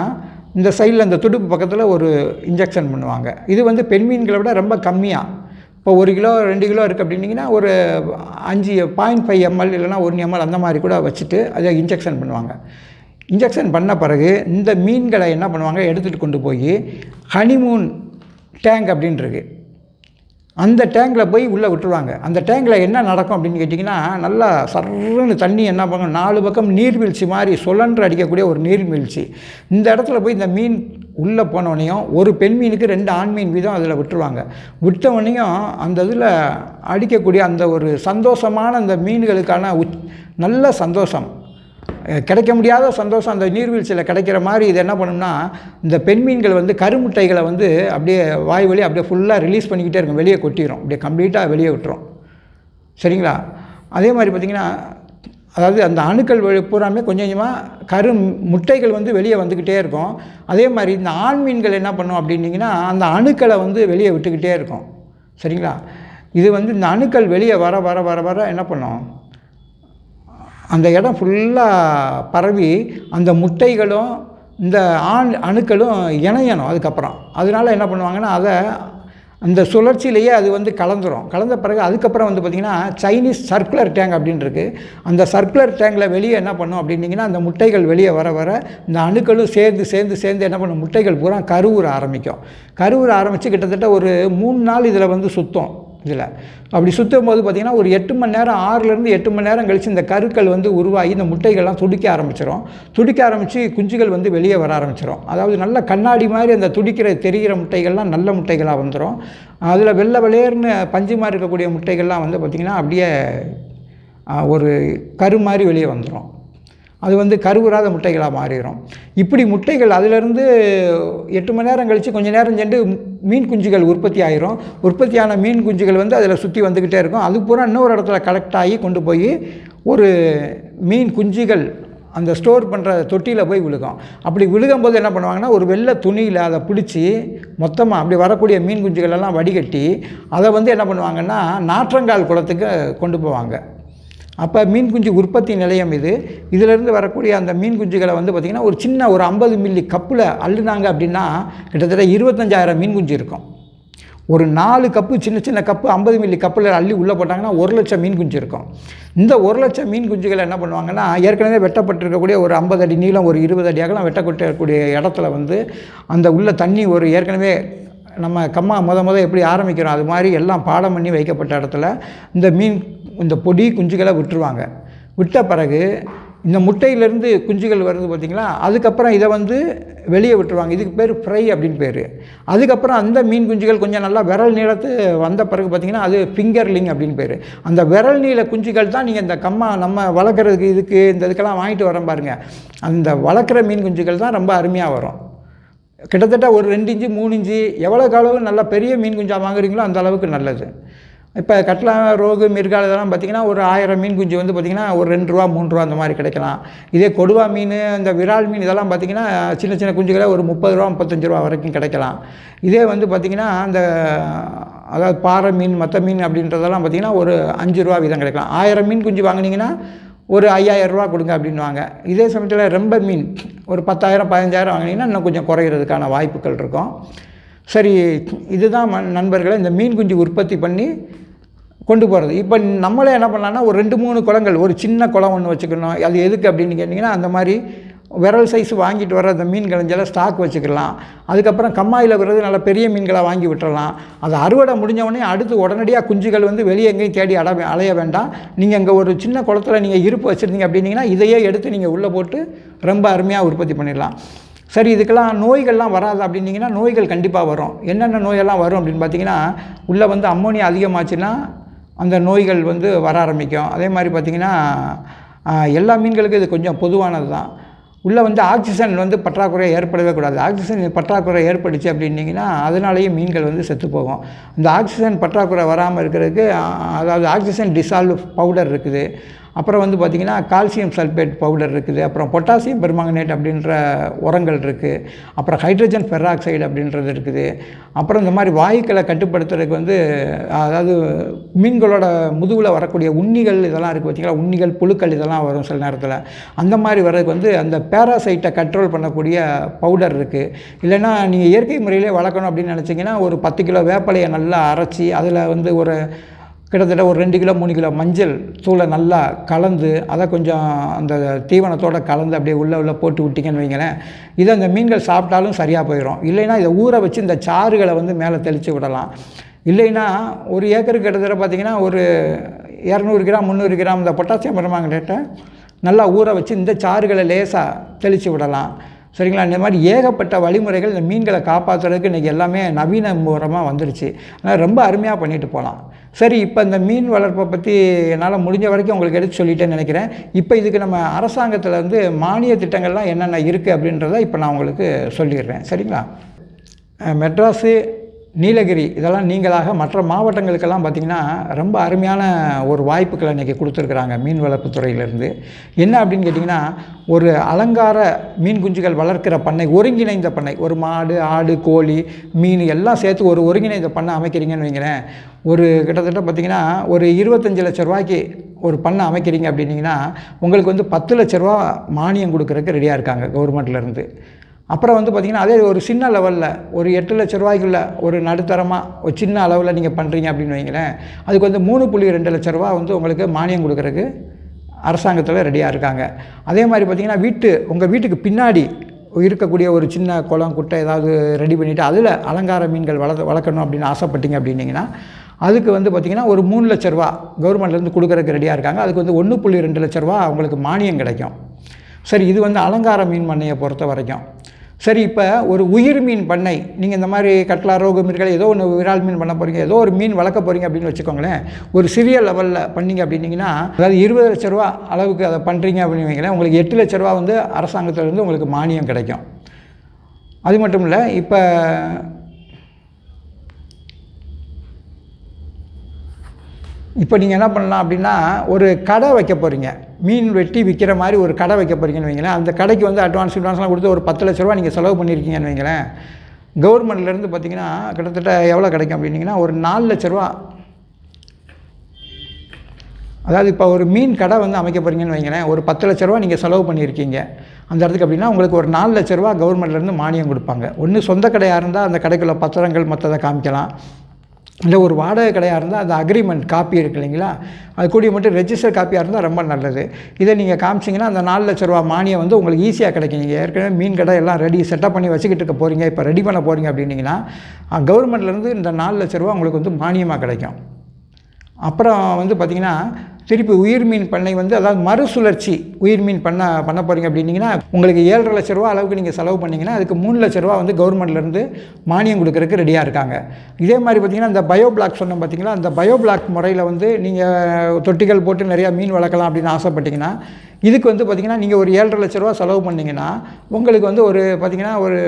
இந்த சைடில் இந்த துடுப்பு பக்கத்தில் ஒரு இன்ஜெக்ஷன் பண்ணுவாங்க. இது வந்து பெண் மீன்களை விட ரொம்ப கம்மியாக, இப்போ 1 கிலோ 2 கிலோ இருக்குது அப்படின்னிங்கன்னா ஒரு 0.5 ml இல்லைனா 1 ml அந்த மாதிரி கூட வச்சுட்டு அதை இன்ஜெக்ஷன் பண்ணுவாங்க. இன்ஜெக்ஷன் பண்ண பிறகு இந்த மீன்களை என்ன பண்ணுவாங்க, எடுத்துகிட்டு கொண்டு போய் ஹனிமூன் டேங்க் அப்படின்றது, அந்த டேங்கில் போய் உள்ளே விட்டுருவாங்க. அந்த டேங்கில் என்ன நடக்கும் அப்படின்னு கேட்டிங்கன்னா, நல்லா சர்ன்னு தண்ணி என்ன பண்ணும், 4 பக்கம் நீர்வீழ்ச்சி மாதிரி சுழன்று அடிக்கக்கூடிய ஒரு நீர்வீழ்ச்சி. இந்த இடத்துல போய் இந்த மீன் உள்ளே போனவனையும் ஒரு பெண் மீனுக்கு 2 ஆண் மீன் வீதம் அதில் விட்டுருவாங்க. விட்டவனையும் அந்த இதில் அடிக்கக்கூடிய அந்த ஒரு சந்தோஷமான அந்த மீன்களுக்கான நல்ல சந்தோஷம், கிடைக்க முடியாத சந்தோஷம் அந்த நீர்வீழ்ச்சியில் கிடைக்கிற மாதிரி இது என்ன பண்ணும்னா, இந்த பெண் மீன்கள் வந்து கருமுட்டைகளை வந்து அப்படியே வாய் வழி அப்படியே ஃபுல்லாக ரிலீஸ் பண்ணிக்கிட்டே இருக்கும், வெளியே கொட்டிடும், அப்படியே கம்ப்ளீட்டாக வெளியே விட்டுரும். சரிங்களா? அதே மாதிரி பார்த்திங்கன்னா, அதாவது அந்த அணுக்கள் பூராமே கொஞ்சம் கொஞ்சமாக முட்டைகள் வந்து வெளியே வந்துக்கிட்டே இருக்கும். அதே மாதிரி இந்த ஆண் மீன்கள் என்ன பண்ணும் அப்படின்னிங்கன்னா, அந்த அணுக்களை வந்து வெளியே விட்டுக்கிட்டே இருக்கும். சரிங்களா? இது வந்து இந்த அணுக்கள் வெளியே வர வர வர வர என்ன பண்ணும், அந்த இடம் ஃபுல்லாக பரவி அந்த முட்டைகளும் இந்த அணுக்களும் இணையணும். அதுக்கப்புறம் அதனால் என்ன பண்ணுவாங்கன்னா, அதை அந்த சுழற்சியிலேயே அது வந்து கலந்த பிறகு அதுக்கப்புறம் வந்து பார்த்திங்கன்னா சைனீஸ் சர்க்குலர் டேங்க் அப்படின்னு இருக்குது. அந்த சர்க்குலர் டேங்கில் வெளியே என்ன பண்ணும் அப்படின்னிங்கன்னா, அந்த முட்டைகள் வெளியே வர வர இந்த அணுக்களும் சேர்ந்து என்ன பண்ணும், முட்டைகள் பூரா கருவுற ஆரம்பிக்கும். கருவுற ஆரம்பித்து கிட்டத்தட்ட ஒரு 3 நாள் இதில் வந்து சுத்தம். இதில் அப்படி சுற்றும் போது பார்த்திங்கன்னா ஒரு 8 மணி நேரம் 6லேருந்து 8 மணி நேரம் கழித்து இந்த கருக்கள் வந்து உருவாகி இந்த முட்டைகள்லாம் துடிக்க ஆரம்பித்து குஞ்சுகள் வந்து வெளியே வர ஆரம்பிச்சிடும். அதாவது நல்ல கண்ணாடி மாதிரி அந்த தெரிகிற முட்டைகள்லாம் நல்ல முட்டைகளாக வந்துடும். அதில் வெள்ளை வெளியேர்னு பஞ்சு மாதிரி இருக்கக்கூடிய முட்டைகள்லாம் வந்து பார்த்திங்கன்னா அப்படியே ஒரு கரு மாதிரி வெளியே வந்துடும். அது வந்து கருவுறாத முட்டைகளாக மாறிடும். இப்படி முட்டைகள் அதிலிருந்து 8 மணி நேரம் கழித்து கொஞ்சம் நேரம் சென்று மீன் குஞ்சுகள் உற்பத்தி ஆகிரும். உற்பத்தியான மீன் குஞ்சுகள் வந்து அதில் சுற்றி வந்துக்கிட்டே இருக்கும். அது பூரா இன்னொரு இடத்துல கலெக்ட் ஆகி கொண்டு போய் ஒரு மீன் குஞ்சுகள் அந்த ஸ்டோர் பண்ணுற தொட்டியில் போய் விழுகும். அப்படி விழுகும்போது என்ன பண்ணுவாங்கன்னா, ஒரு வெள்ளை துணியில் அதை பிடிச்சி மொத்தமாக அப்படி வரக்கூடிய மீன் குஞ்சுகளெல்லாம் வடிகட்டி அதை வந்து என்ன பண்ணுவாங்கன்னா, நாற்றங்கால் குளத்துக்கு கொண்டு போவாங்க. அப்போ மீன் குஞ்சு உற்பத்தி நிலையம் இதிலிருந்து வரக்கூடிய அந்த மீன் குஞ்சுகளை வந்து பார்த்திங்கன்னா ஒரு சின்ன ஒரு 50 மில்லி கப்பில் அள்ளுனாங்க அப்படின்னா கிட்டத்தட்ட 25,000 மீன் குஞ்சு இருக்கும். ஒரு 4 கப்பு சின்ன கப்பு 50 மில்லி கப்பில் அள்ளி உள்ளே போட்டாங்கன்னா 1,00,000 மீன் குஞ்சு இருக்கும். இந்த 1,00,000 மீன் குஞ்சுகளை என்ன பண்ணுவாங்கன்னா, ஏற்கனவே வெட்டப்பட்டிருக்கக்கூடிய ஒரு 50 அடி நீளம் ஒரு 20 அடி அகலம் வெட்டப்பட்டிருக்கக்கூடிய இடத்துல வந்து அந்த உள்ள தண்ணி ஒரு ஏற்கனவே நம்ம கம்மா முத எப்படி ஆரம்பிக்கிறோம் அது மாதிரி எல்லாம் பாடம் பண்ணி வைக்கப்பட்ட இடத்துல இந்த பொடி குஞ்சுகளை விட்டுருவாங்க. விட்ட பிறகு இந்த முட்டையிலேருந்து குஞ்சுகள் வருது பார்த்திங்களா, அதுக்கப்புறம் இதை வந்து வெளியே விட்டுருவாங்க. இதுக்கு பேர் ஃப்ரை அப்படின்னு பேர். அதுக்கப்புறம் அந்த மீன் குஞ்சுகள் கொஞ்சம் நல்லா விரல் நீளத்து வந்த பிறகு பார்த்திங்கன்னா அது ஃபிங்கர்லிங் அப்படின்னு பேர். அந்த விரல் நீள குஞ்சுகள் தான் நீங்கள் இந்த கம்மா நம்ம வளர்க்குறதுக்கு இதுக்கெல்லாம் வாங்கிட்டு வரோம் பாருங்கள், அந்த வளர்க்குற மீன் குஞ்சுகள் தான் ரொம்ப அருமையாக வரும். கிட்டத்தட்ட ஒரு 2 இன்ச்சு 3 இன்ச்சு எவ்வளோக்கு அளவு நல்லா பெரிய மீன் குஞ்சாக வாங்குறீங்களோ அந்த அளவுக்கு நல்லது. இப்போ கட்லா, ரோகு, மிர்கால் இதெல்லாம் பார்த்திங்கன்னா ஒரு 1000 மீன் குஞ்சு வந்து பார்த்திங்கன்னா ஒரு 2 ரூபா 3 ரூபா அந்த மாதிரி கிடைக்கலாம். இதே கொடுவா மீன், இந்த விரால் மீன் இதெல்லாம் பார்த்திங்கன்னா சின்ன குஞ்சுகளை ஒரு 30 ரூபா 35 ரூபா வரைக்கும் கிடைக்கலாம். இதே வந்து பார்த்திங்கன்னா அதாவது பாறை மீன், மற்ற மீன் அப்படின்றதெல்லாம் பார்த்திங்கன்னா ஒரு 5 ரூபா வீதம் கிடைக்கலாம். 1000 மீன் குஞ்சு வாங்கினீங்கன்னா ஒரு 5000 ரூபா கொடுங்க அப்படின்வாங்க. இதே சமயத்தில் ரொம்ப மீன் ஒரு 10,000 15,000 வாங்கினீங்கன்னா இன்னும் கொஞ்சம் குறையிறதுக்கான வாய்ப்புகள் இருக்கும். சரி, இதுதான் நண்பர்களை இந்த மீன் குஞ்சு உற்பத்தி பண்ணி கொண்டு போகிறது. இப்போ நம்மளே என்ன பண்ணலான்னா ஒரு 2-3 குளங்கள், ஒரு சின்ன குளம் ஒன்று வச்சுக்கணும். அது எதுக்கு அப்படின்னு கேட்டிங்கன்னா, அந்த மாதிரி விரல் சைஸ் வாங்கிட்டு வர அந்த மீன் கலைஞ்செல்லாம் ஸ்டாக் வச்சுக்கலாம். அதுக்கப்புறம் கம்மாயில் வர்றது நல்ல பெரிய மீன்களை வாங்கி விட்டுறலாம். அது அறுவடை முடிஞ்சவொடனே அடுத்து உடனடியாக குஞ்சுகள் வந்து வெளியே எங்கேயும் தேடி அலைய வேண்டாம். நீங்கள் அங்கே ஒரு சின்ன குளத்தில் நீங்கள் இருப்பு வச்சுருந்தீங்க அப்படின்னீங்கன்னா இதையே எடுத்து நீங்கள் உள்ளே போட்டு ரொம்ப அருமையாக உற்பத்தி பண்ணிடலாம். சரி, இதுக்கெல்லாம் நோய்கள்லாம் வராது அப்படின்னிங்கன்னா நோய்கள் கண்டிப்பாக வரும். என்னென்ன நோயெல்லாம் வரும் அப்படின்னு பார்த்தீங்கன்னா, உள்ளே வந்து அம்மோனியா அதிகமாச்சுன்னா அந்த நோய்கள் வந்து வர ஆரம்பிக்கும். அதே மாதிரி பார்த்திங்கன்னா எல்லா மீன்களுக்கும் இது கொஞ்சம் பொதுவானது தான். உள்ளே வந்து ஆக்சிஜன் வந்து பற்றாக்குறை ஏற்படவே கூடாது. ஆக்சிஜன் பற்றாக்குறை ஏற்பட்டுச்சு அப்படின்னிங்கன்னா அதனாலேயும் மீன்கள் வந்து செத்து போகும். இந்த ஆக்சிஜன் பற்றாக்குறை வராமல் இருக்கிறதுக்கு அதாவது ஆக்சிஜன் டிசால்வ் பவுடர் இருக்குது, அப்புறம் வந்து பார்த்திங்கன்னா கால்சியம் சல்ஃபேட் பவுடர் இருக்குது, அப்புறம் பொட்டாசியம் பெர்மாங்கனேட் அப்படின்ற உரங்கள் இருக்குது, அப்புறம் ஹைட்ரஜன் பெராக்சைடு அப்படின்றது இருக்குது. அப்புறம் இந்த மாதிரி வாயுக்களை கட்டுப்படுத்துறதுக்கு வந்து அதாவது மீன்களோட முதுகில் வரக்கூடிய உண்ணிகள் இதெல்லாம் இருக்குது பார்த்திங்களா, உண்ணிகள் புழுக்கள் இதெல்லாம் வரும் சில நேரத்தில். அந்த மாதிரி வர்றதுக்கு வந்து அந்த பேராசைட்டை கண்ட்ரோல் பண்ணக்கூடிய பவுடர் இருக்குது. இல்லைன்னா நீங்கள் இயற்கை முறையிலே வளர்க்கணும் அப்படின்னு நினச்சிங்கன்னா ஒரு 10 கிலோ வேப்பலையை நல்லா அரைச்சி அதில் வந்து ஒரு கிட்டத்தட்ட ஒரு 2 கிலோ 3 கிலோ மஞ்சள் தூளை நல்லா கலந்து அதை கொஞ்சம் அந்த தீவனத்தோடு கலந்து அப்படியே உள்ளே போட்டு விட்டிங்கன்னு வைங்களேன், இதை அந்த மீன்கள் சாப்பிட்டாலும் சரியாக போயிடும். இல்லைன்னா இதை ஊற வச்சு இந்த சாறுகளை வந்து மேலே தெளித்து விடலாம். இல்லைன்னா ஒரு ஏக்கருக்கு கிட்டத்தட்ட பார்த்திங்கன்னா ஒரு 200 கிராம் 300 கிராம் இந்த பொட்டாசியம் பெர்மாங்கனேட்டை நல்லா ஊற வச்சு இந்த சாறுகளை லேசாக தெளித்து விடலாம். சரிங்களா? இந்த மாதிரி ஏகப்பட்ட வழிமுறைகள் இந்த மீன்களை காப்பாற்றுறதுக்கு இன்றைக்கி எல்லாமே நவீன முறைமாக வந்துடுச்சு. ஆனால் ரொம்ப அருமையாக பண்ணிட்டு போகலாம். சரி, இப்போ இந்த மீன் வளர்ப்பை பற்றி என்னால் முடிஞ்ச வரைக்கும் உங்களுக்கு எடுத்து சொல்லிட்டேன்னு நினைக்கிறேன். இப்போ இதுக்கு நம்ம அரசாங்கத்தில் வந்து மானிய திட்டங்கள்லாம் என்னென்ன இருக்குது அப்படின்றத இப்போ நான் உங்களுக்கு சொல்லிடுறேன். சரிங்களா? மெட்ராஸு, நீலகிரி இதெல்லாம் நீங்களாக மற்ற மாவட்டங்களுக்கெல்லாம் பார்த்திங்கன்னா ரொம்ப அருமையான ஒரு வாய்ப்புகளை இன்றைக்கி கொடுத்துருக்குறாங்க மீன் வளர்ப்பு துறையிலேருந்து. என்ன அப்படின்னு கேட்டிங்கன்னா, ஒரு அலங்கார மீன் குஞ்சுகள் வளர்க்கிற பண்ணை, ஒருங்கிணைந்த பண்ணை, ஒரு மாடு ஆடு கோழி மீன் எல்லாம் சேர்த்து ஒரு ஒருங்கிணைந்த பண்ணை அமைக்கிறீங்கன்னு வைங்களேன், ஒரு கிட்டத்தட்ட பார்த்திங்கன்னா ஒரு 25 லட்ச ரூபாய்க்கு ஒரு பண்ணை அமைக்கிறீங்க அப்படின்னிங்கன்னா உங்களுக்கு வந்து 10 லட்ச ரூபா மானியம் கொடுக்குறதுக்கு ரெடியாக இருக்காங்க கவர்மெண்ட்லேருந்து. அப்புறம் வந்து பார்த்திங்கன்னா அதே ஒரு சின்ன லெவலில் ஒரு 8 லட்ச ரூபாய்க்குள்ள ஒரு நடுத்தரமாக ஒரு சின்ன அளவில் நீங்கள் பண்ணுறீங்க அப்படின்னு வைங்களேன், அதுக்கு வந்து 3.2 லட்ச ரூபா வந்து உங்களுக்கு மானியம் கொடுக்குறதுக்கு அரசாங்கத்தில் ரெடியாக இருக்காங்க. அதே மாதிரி பார்த்திங்கன்னா உங்கள் வீட்டுக்கு பின்னாடி இருக்கக்கூடிய ஒரு சின்ன குளம் குட்டை ஏதாவது ரெடி பண்ணிவிட்டு அதில் அலங்கார மீன்கள் வளர்க்கணும் அப்படின்னு ஆசைப்பட்டீங்க அப்படின்னிங்கன்னா அதுக்கு வந்து பார்த்திங்கன்னா ஒரு 3 லட்ச ரூபா கவர்மெண்ட்லேருந்து கொடுக்குறதுக்கு ரெடியாக இருக்காங்க. அதுக்கு வந்து 1.2 லட்ச ரூபா அவங்களுக்கு மானியம் கிடைக்கும். சரி, இது வந்து அலங்கார மீன் பண்ணையை பொறுத்த வரைக்கும். சரி, இப்போ ஒரு உயிர் மீன் பண்ணை, நீங்கள் இந்த மாதிரி கட்லா ரோகு மீன்கள் ஏதோ ஒன்று விரால் மீன் பண்ண போகிறீங்க, ஏதோ ஒரு மீன் வளர்க்க போகிறீங்க அப்படின்னு வச்சுக்கோங்களேன், ஒரு சிறிய லெவலில் பண்ணிங்க அப்படின்னிங்கன்னா அதாவது 20 லட்ச ரூபா அளவுக்கு அதை பண்ணுறீங்க அப்படின்னு வைங்களேன், உங்களுக்கு 8 லட்ச ரூபா வந்து அரசாங்கத்திலேருந்து உங்களுக்கு மானியம் கிடைக்கும். அது மட்டும் இல்லை, இப்போ நீங்கள் என்ன பண்ணலாம் அப்படின்னா ஒரு கடை வைக்க போகிறீங்க, மீன் வெட்டி விற்கிற மாதிரி ஒரு கடை வைக்க போகிறீங்கன்னு வைங்களேன், அந்த கடைக்கு வந்து அட்வான்ஸ்லாம் கொடுத்து ஒரு 10 லட்ச ரூபா நீங்கள் செலவு பண்ணியிருக்கீங்கன்னு வைங்களேன், கவர்மெண்ட்லேருந்து பார்த்திங்கன்னா கிட்டத்தட்ட எவ்வளோ கிடைக்கும் அப்படின்னிங்கன்னா ஒரு 4 லட்ச ரூபா. அதாவது இப்போ ஒரு மீன் கடை வந்து அமைக்க போகிறீங்கன்னு வைங்களேன், ஒரு 10 லட்ச ரூபா நீங்கள் செலவு பண்ணியிருக்கீங்க அந்த இடத்துக்கு அப்படின்னா உங்களுக்கு ஒரு 4 லட்ச ரூபா கவர்மெண்ட்லேருந்து மானியம் கொடுப்பாங்க. ஒன்று சொந்த கடையாக இருந்தால் அந்த கடைக்குள்ள பத்திரங்கள் மற்றதை காமிக்கலாம், இல்லை ஒரு வாடகை கடையாக இருந்தால் அந்த அக்ரிமெண்ட் காப்பி இருக்குது இல்லைங்களா, அது கூடிய மட்டும் ரெஜிஸ்டர் காப்பியாக இருந்தால் ரொம்ப நல்லது. இதை நீங்கள் காமிச்சிங்கன்னா அந்த 4 லட்ச ரூபா மானியம் வந்து உங்களுக்கு ஈஸியாக கிடைக்கும். நீங்கள் ஏற்கனவே மீன் கடை எல்லாம் ரெடி செட்டப் பண்ணி வச்சுக்கிட்டு இருக்க போகிறீங்க, இப்போ ரெடி பண்ண போகிறீங்க அப்படின்னிங்கன்னா கவர்மெண்ட்லேருந்து இந்த 4 லட்ச ரூபா உங்களுக்கு வந்து மானியமாக கிடைக்கும். அப்புறம் வந்து பார்த்திங்கன்னா திருப்பி உயிர் மீன் பண்ணை வந்து அதாவது மறுசுழற்சி உயிர் மீன் பண்ண போகிறீங்க அப்படின்னிங்கன்னா உங்களுக்கு 7.5 லட்ச ரூபா அளவுக்கு நீங்கள் செலவு பண்ணிங்கன்னா அதுக்கு 3 லட்ச ரூபா வந்து கவர்மெண்ட்லேருந்து மானியம் கொடுக்கறதுக்கு ரெடியாக இருக்காங்க. இதே மாதிரி பார்த்திங்கன்னா இந்த பயோ பிளாக் சொன்னோம் பார்த்திங்களா, அந்த பயோ பிளாக் முறையில் வந்து நீங்கள் தொட்டிகள் போட்டு நிறையா மீன் வளர்க்கலாம் அப்படின்னு ஆசைப்பட்டிங்கன்னா இதுக்கு வந்து பார்த்திங்கன்னா நீங்கள் ஒரு 7.5 லட்ச ரூபா செலவு பண்ணிங்கன்னா உங்களுக்கு வந்து ஒரு பார்த்திங்கன்னா ஒரு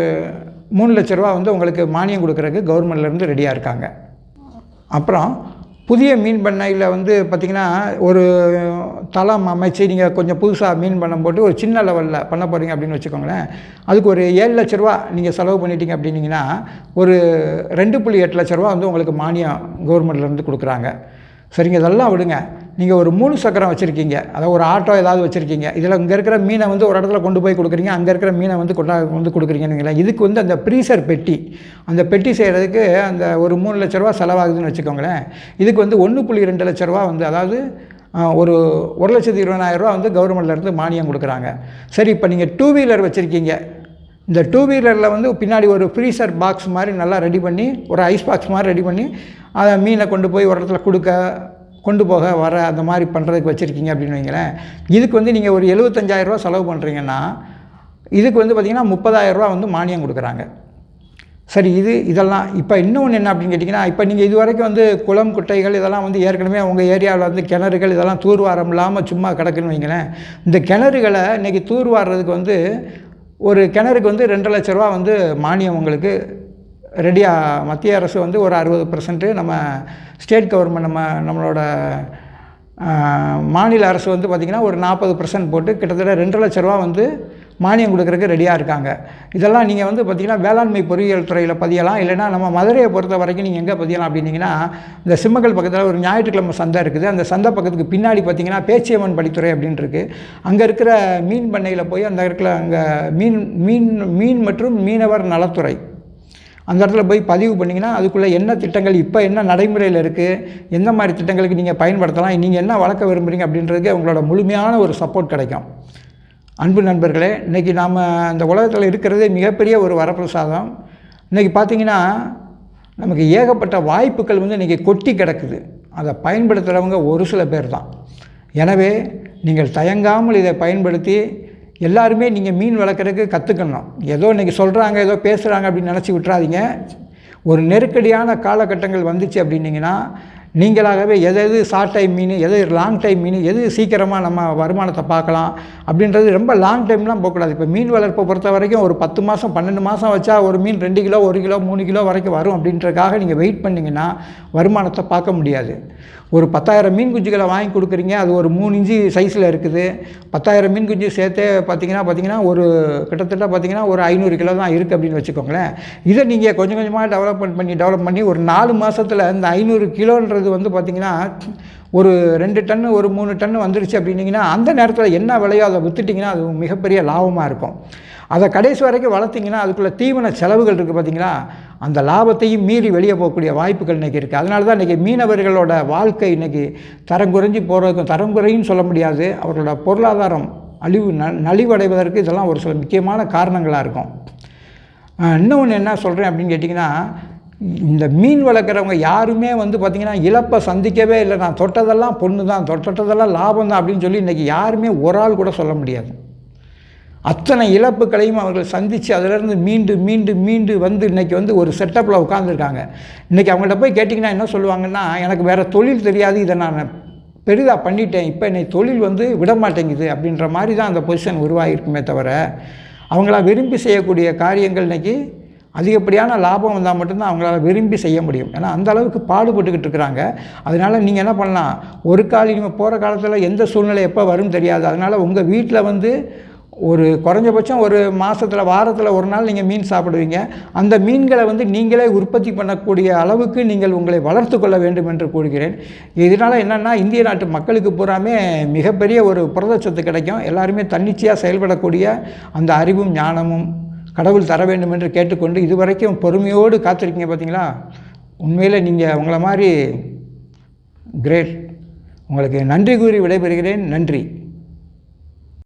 3 லட்ச ரூபா வந்து உங்களுக்கு மானியம் கொடுக்கறதுக்கு கவர்மெண்ட்லேருந்து ரெடியாக இருக்காங்க. அப்புறம் புதிய மீன் பண்ணையில் வந்து பார்த்திங்கன்னா ஒரு தளம் அமைச்சு நீங்கள் கொஞ்சம் புதுசாக மீன் பண்ண போட்டு ஒரு சின்ன லெவலில் பண்ண போகிறீங்க அப்படின்னு வச்சுக்கோங்களேன், அதுக்கு ஒரு 7 லட்ச ரூபா நீங்கள் செலவு பண்ணிட்டீங்க அப்படின்னிங்கன்னா ஒரு 2.8 லட்ச ரூபா வந்து உங்களுக்கு மானியம் கவர்மெண்ட்லேருந்து கொடுக்குறாங்க. சரிங்க, இதெல்லாம் விடுங்க, நீங்கள் ஒரு 3 சக்கரம் வச்சுருக்கீங்க, அதாவது ஒரு ஆட்டோ ஏதாவது வச்சுருக்கீங்க, இதில் இங்கே இருக்கிற மீனை வந்து ஒரு இடத்துல கொண்டு போய் கொடுக்குறீங்க, அங்கே இருக்கிற மீனை வந்து வந்து கொடுக்குறீங்கன்னு இதுக்கு வந்து அந்த ப்ரீசர் பெட்டி, அந்த பெட்டி செய்கிறதுக்கு அந்த ஒரு 3 லட்ச ரூபா செலவாகுதுன்னு வச்சுக்கோங்களேன், இதுக்கு வந்து 1.2 லட்ச ரூபா வந்து அதாவது ஒரு 1,20,000 ரூபா வந்து கவர்மெண்ட்லேருந்து மானியம் கொடுக்குறாங்க. சரி, இப்போ நீங்கள் 2 வீலர் வச்சுருக்கீங்க, இந்த 2 வீலரில் வந்து பின்னாடி ஒரு ஃப்ரீசர் பாக்ஸ் மாதிரி நல்லா ரெடி பண்ணி ஒரு ஐஸ் பாக்ஸ் மாதிரி ரெடி பண்ணி அதை மீனை கொண்டு போய் ஒரு இடத்துல கொண்டு போக வர அந்த மாதிரி பண்ணுறதுக்கு வச்சுருக்கீங்க அப்படின்னு வைங்களேன், இதுக்கு வந்து நீங்கள் ஒரு 75,000 ரூபா செலவு பண்ணுறீங்கன்னா இதுக்கு வந்து பார்த்திங்கன்னா 30,000 ரூபா வந்து மானியம் கொடுக்குறாங்க. சரி, இதெல்லாம் இப்போ இன்னொன்று என்ன அப்படின்னு கேட்டிங்கன்னா, இப்போ நீங்கள் இது வரைக்கும் வந்து குளம், குட்டைகள் இதெல்லாம் வந்து ஏற்கனவே உங்கள் ஏரியாவில் வந்து கிணறுகள் இதெல்லாம் தூர்வாரம் இல்லாமல் சும்மா கிடக்குன்னு வைங்களேன். இந்த கிணறுகளை இன்றைக்கி தூர்வாடுறதுக்கு வந்து ஒரு கிணறுக்கு வந்து 2,00,000 ரூபா வந்து மானியம் உங்களுக்கு ரெடியாக மத்திய அரசு வந்து ஒரு 60% நம்ம ஸ்டேட் கவர்மெண்ட் நம்மளோட மாநில அரசு வந்து பார்த்திங்கன்னா ஒரு 40% போட்டு கிட்டத்தட்ட 2,00,000 ரூபா வந்து மானியம் கொடுக்குறதுக்கு ரெடியாக இருக்காங்க. இதெல்லாம் நீங்கள் வந்து பார்த்திங்கன்னா வேளாண்மை பொறியியல் துறையில் பதியலாம். இல்லைனா நம்ம மதுரையை பொறுத்த வரைக்கும் நீங்கள் எங்கே பதியலாம் அப்படின்னிங்கன்னா, இந்த சிம்மக்கல் பக்கத்தில் ஒரு ஞாயிற்றுக்கிழமை சந்தை இருக்குது. அந்த சந்தை பக்கத்துக்கு பின்னாடி பார்த்திங்கன்னா பேச்சியம்மன் படித்துறை அப்படின்னு இருக்குது. அங்கே இருக்கிற மீன் பண்ணையில் போய் அங்கே மீன் மற்றும் மீனவர் நலத்துறை அந்த இடத்துல போய் பதிவு பண்ணிங்கன்னா அதுக்குள்ளே என்ன திட்டங்கள் இப்போ என்ன நடைமுறையில் இருக்குது, எந்த மாதிரி திட்டங்களுக்கு நீங்கள் பயன்படுத்தலாம், நீங்கள் என்ன வளர்க்க விரும்புகிறீங்க அப்படின்றதுக்கு உங்களோட முழுமையான ஒரு சப்போர்ட் கிடைக்கும். அன்பு நண்பர்களே, இன்றைக்கி நாம் அந்த உலகத்தில் இருக்கிறதே மிகப்பெரிய ஒரு வரப்பிரசாதம். இன்றைக்கி பார்த்திங்கன்னா நமக்கு ஏகப்பட்ட வாய்ப்புகள் வந்து இன்றைக்கி கொட்டி கிடக்குது. அதை பயன்படுத்துகிறவங்க ஒரு சில பேர் தான். எனவே நீங்கள் தயங்காமல் இதை பயன்படுத்தி எல்லாருமே நீங்கள் மீன் வளர்க்குறதுக்கு கற்றுக்கணும். ஏதோ இன்றைக்கி சொல்கிறாங்க, ஏதோ பேசுகிறாங்க அப்படின்னு நினச்சி விட்டுறாதீங்க. ஒரு நெருக்கடியான காலகட்டங்கள் வந்துச்சு அப்படின்னிங்கன்னா நீங்களாகவே எது ஷார்ட் டைம் மீன், எது லாங் டைம் மீன், எது சீக்கிரமாக நம்ம வருமானத்தை பார்க்கலாம் அப்படின்றது ரொம்ப லாங் டைம்லாம் போகக்கூடாது. இப்போ மீன் வளர்ப்பை பொறுத்த வரைக்கும் ஒரு 10 மாதம் 12 மாதம் வச்சா ஒரு மீன் 2 கிலோ 1 கிலோ 3 கிலோ வரைக்கும் வரும் அப்படின்றதுக்காக நீங்கள் வெயிட் பண்ணிங்கன்னா வருமானத்தை பார்க்க முடியாது. ஒரு 10,000 மீன் குஞ்சுகளை வாங்கி கொடுக்குறீங்க, அது ஒரு 3 இன்ச்சு சைஸில் இருக்குது. 10,000 மீன் குஞ்சு சேர்த்தே பார்த்திங்கன்னா ஒரு கிட்டத்தட்ட பார்த்திங்கன்னா ஒரு 500 கிலோ தான் இருக்குது அப்படின்னு வச்சுக்கோங்களேன். இதை நீங்கள் கொஞ்சம் கொஞ்சமாக டெவலப் பண்ணி ஒரு 4 மாதத்தில் இந்த 500 கிலோன்றது வந்து பார்த்திங்கன்னா ஒரு 2 டன்னு ஒரு 3 டன்னு வந்துருச்சு அப்படின்னிங்கன்னா அந்த நேரத்தில் என்ன விலையோ அதை விற்றுட்டிங்கன்னா அது மிகப்பெரிய லாபமாக இருக்கும். அதை கடைசி வரைக்கும் வளர்த்திங்கன்னா அதுக்குள்ளே தீவன செலவுகள் இருக்குது பார்த்திங்களா, அந்த லாபத்தையும் மீறி வெளியே போகக்கூடிய வாய்ப்புகள் இன்றைக்கி இருக்குது. அதனால தான் இன்றைக்கி மீனவர்களோட வாழ்க்கை இன்றைக்கி தரம் குறைஞ்சி போகிறதுக்கும், தரம் குறைன்னு சொல்ல முடியாது, அவர்களோட பொருளாதாரம் நலிவடைவதற்கு இதெல்லாம் ஒரு சில முக்கியமான காரணங்களாக இருக்கும். இன்னொன்று என்ன சொல்கிறேன் அப்படின்னு கேட்டிங்கன்னா, இந்த மீன் வளர்க்குறவங்க யாருமே வந்து பார்த்திங்கன்னா இழப்பை சந்திக்கவே இல்லை. நான் தொட்டதெல்லாம் பொண்ணு தான், தொட்டதெல்லாம் லாபம் தான் அப்படின்னு சொல்லி இன்றைக்கி யாருமே ஒரு ஆள் கூட சொல்ல முடியாது. அத்தனை இழப்புகளையும் அவர்கள் சந்தித்து அதிலிருந்து மீண்டு வந்து இன்றைக்கி வந்து ஒரு செட்டப்பில் உட்காந்துருக்காங்க. இன்றைக்கி அவங்கள்ட்ட போய் கேட்டிங்கன்னா என்ன சொல்லுவாங்கன்னா, எனக்கு வேறு தொழில் தெரியாது, இதை நான் பெரிதாக பண்ணிட்டேன், இப்போ என்னை தொழில் வந்து விட மாட்டேங்குது அப்படின்ற மாதிரி தான் அந்த பொசிஷன் உருவாகிருக்குமே தவிர, அவங்களா விரும்பி செய்யக்கூடிய காரியங்கள் இன்றைக்கி அதிகப்படியான லாபம் வந்தால் மட்டும்தான் அவங்களால விரும்பி செய்ய முடியும். ஏன்னா அந்த அளவுக்கு பாடுபட்டுக்கிட்டு இருக்கிறாங்க. அதனால் நீங்கள் என்ன பண்ணலாம், ஒரு கால் இனிமேல் போகிற காலத்தில் எந்த சூழ்நிலை எப்போ வரும் தெரியாது. அதனால் உங்கள் வீட்டில் வந்து ஒரு குறைஞ்சபட்சம் ஒரு மாதத்தில் வாரத்தில் ஒரு நாள் நீங்கள் மீன் சாப்பிடுவீங்க. அந்த மீன்களை வந்து நீங்களே உற்பத்தி பண்ணக்கூடிய அளவுக்கு நீங்கள் உங்களை வளர்த்து கொள்ள வேண்டும் என்று கூறுகிறேன். இதனால் என்னென்னா இந்திய நாட்டு மக்களுக்கு பூராமே மிகப்பெரிய ஒரு புரதச்சத்து கிடைக்கும். எல்லாருமே தன்னிச்சையாக செயல்படக்கூடிய அந்த அறிவும் ஞானமும் கடவுள் தர வேண்டும் என்று கேட்டுக்கொண்டு இதுவரைக்கும் பொறுமையோடு காத்திருக்கீங்க பார்த்தீங்களா, உண்மையில் நீங்கள் உங்களை மாதிரி கிரேட். உங்களுக்கு நன்றி கூறி விடைபெறுகிறேன். நன்றி.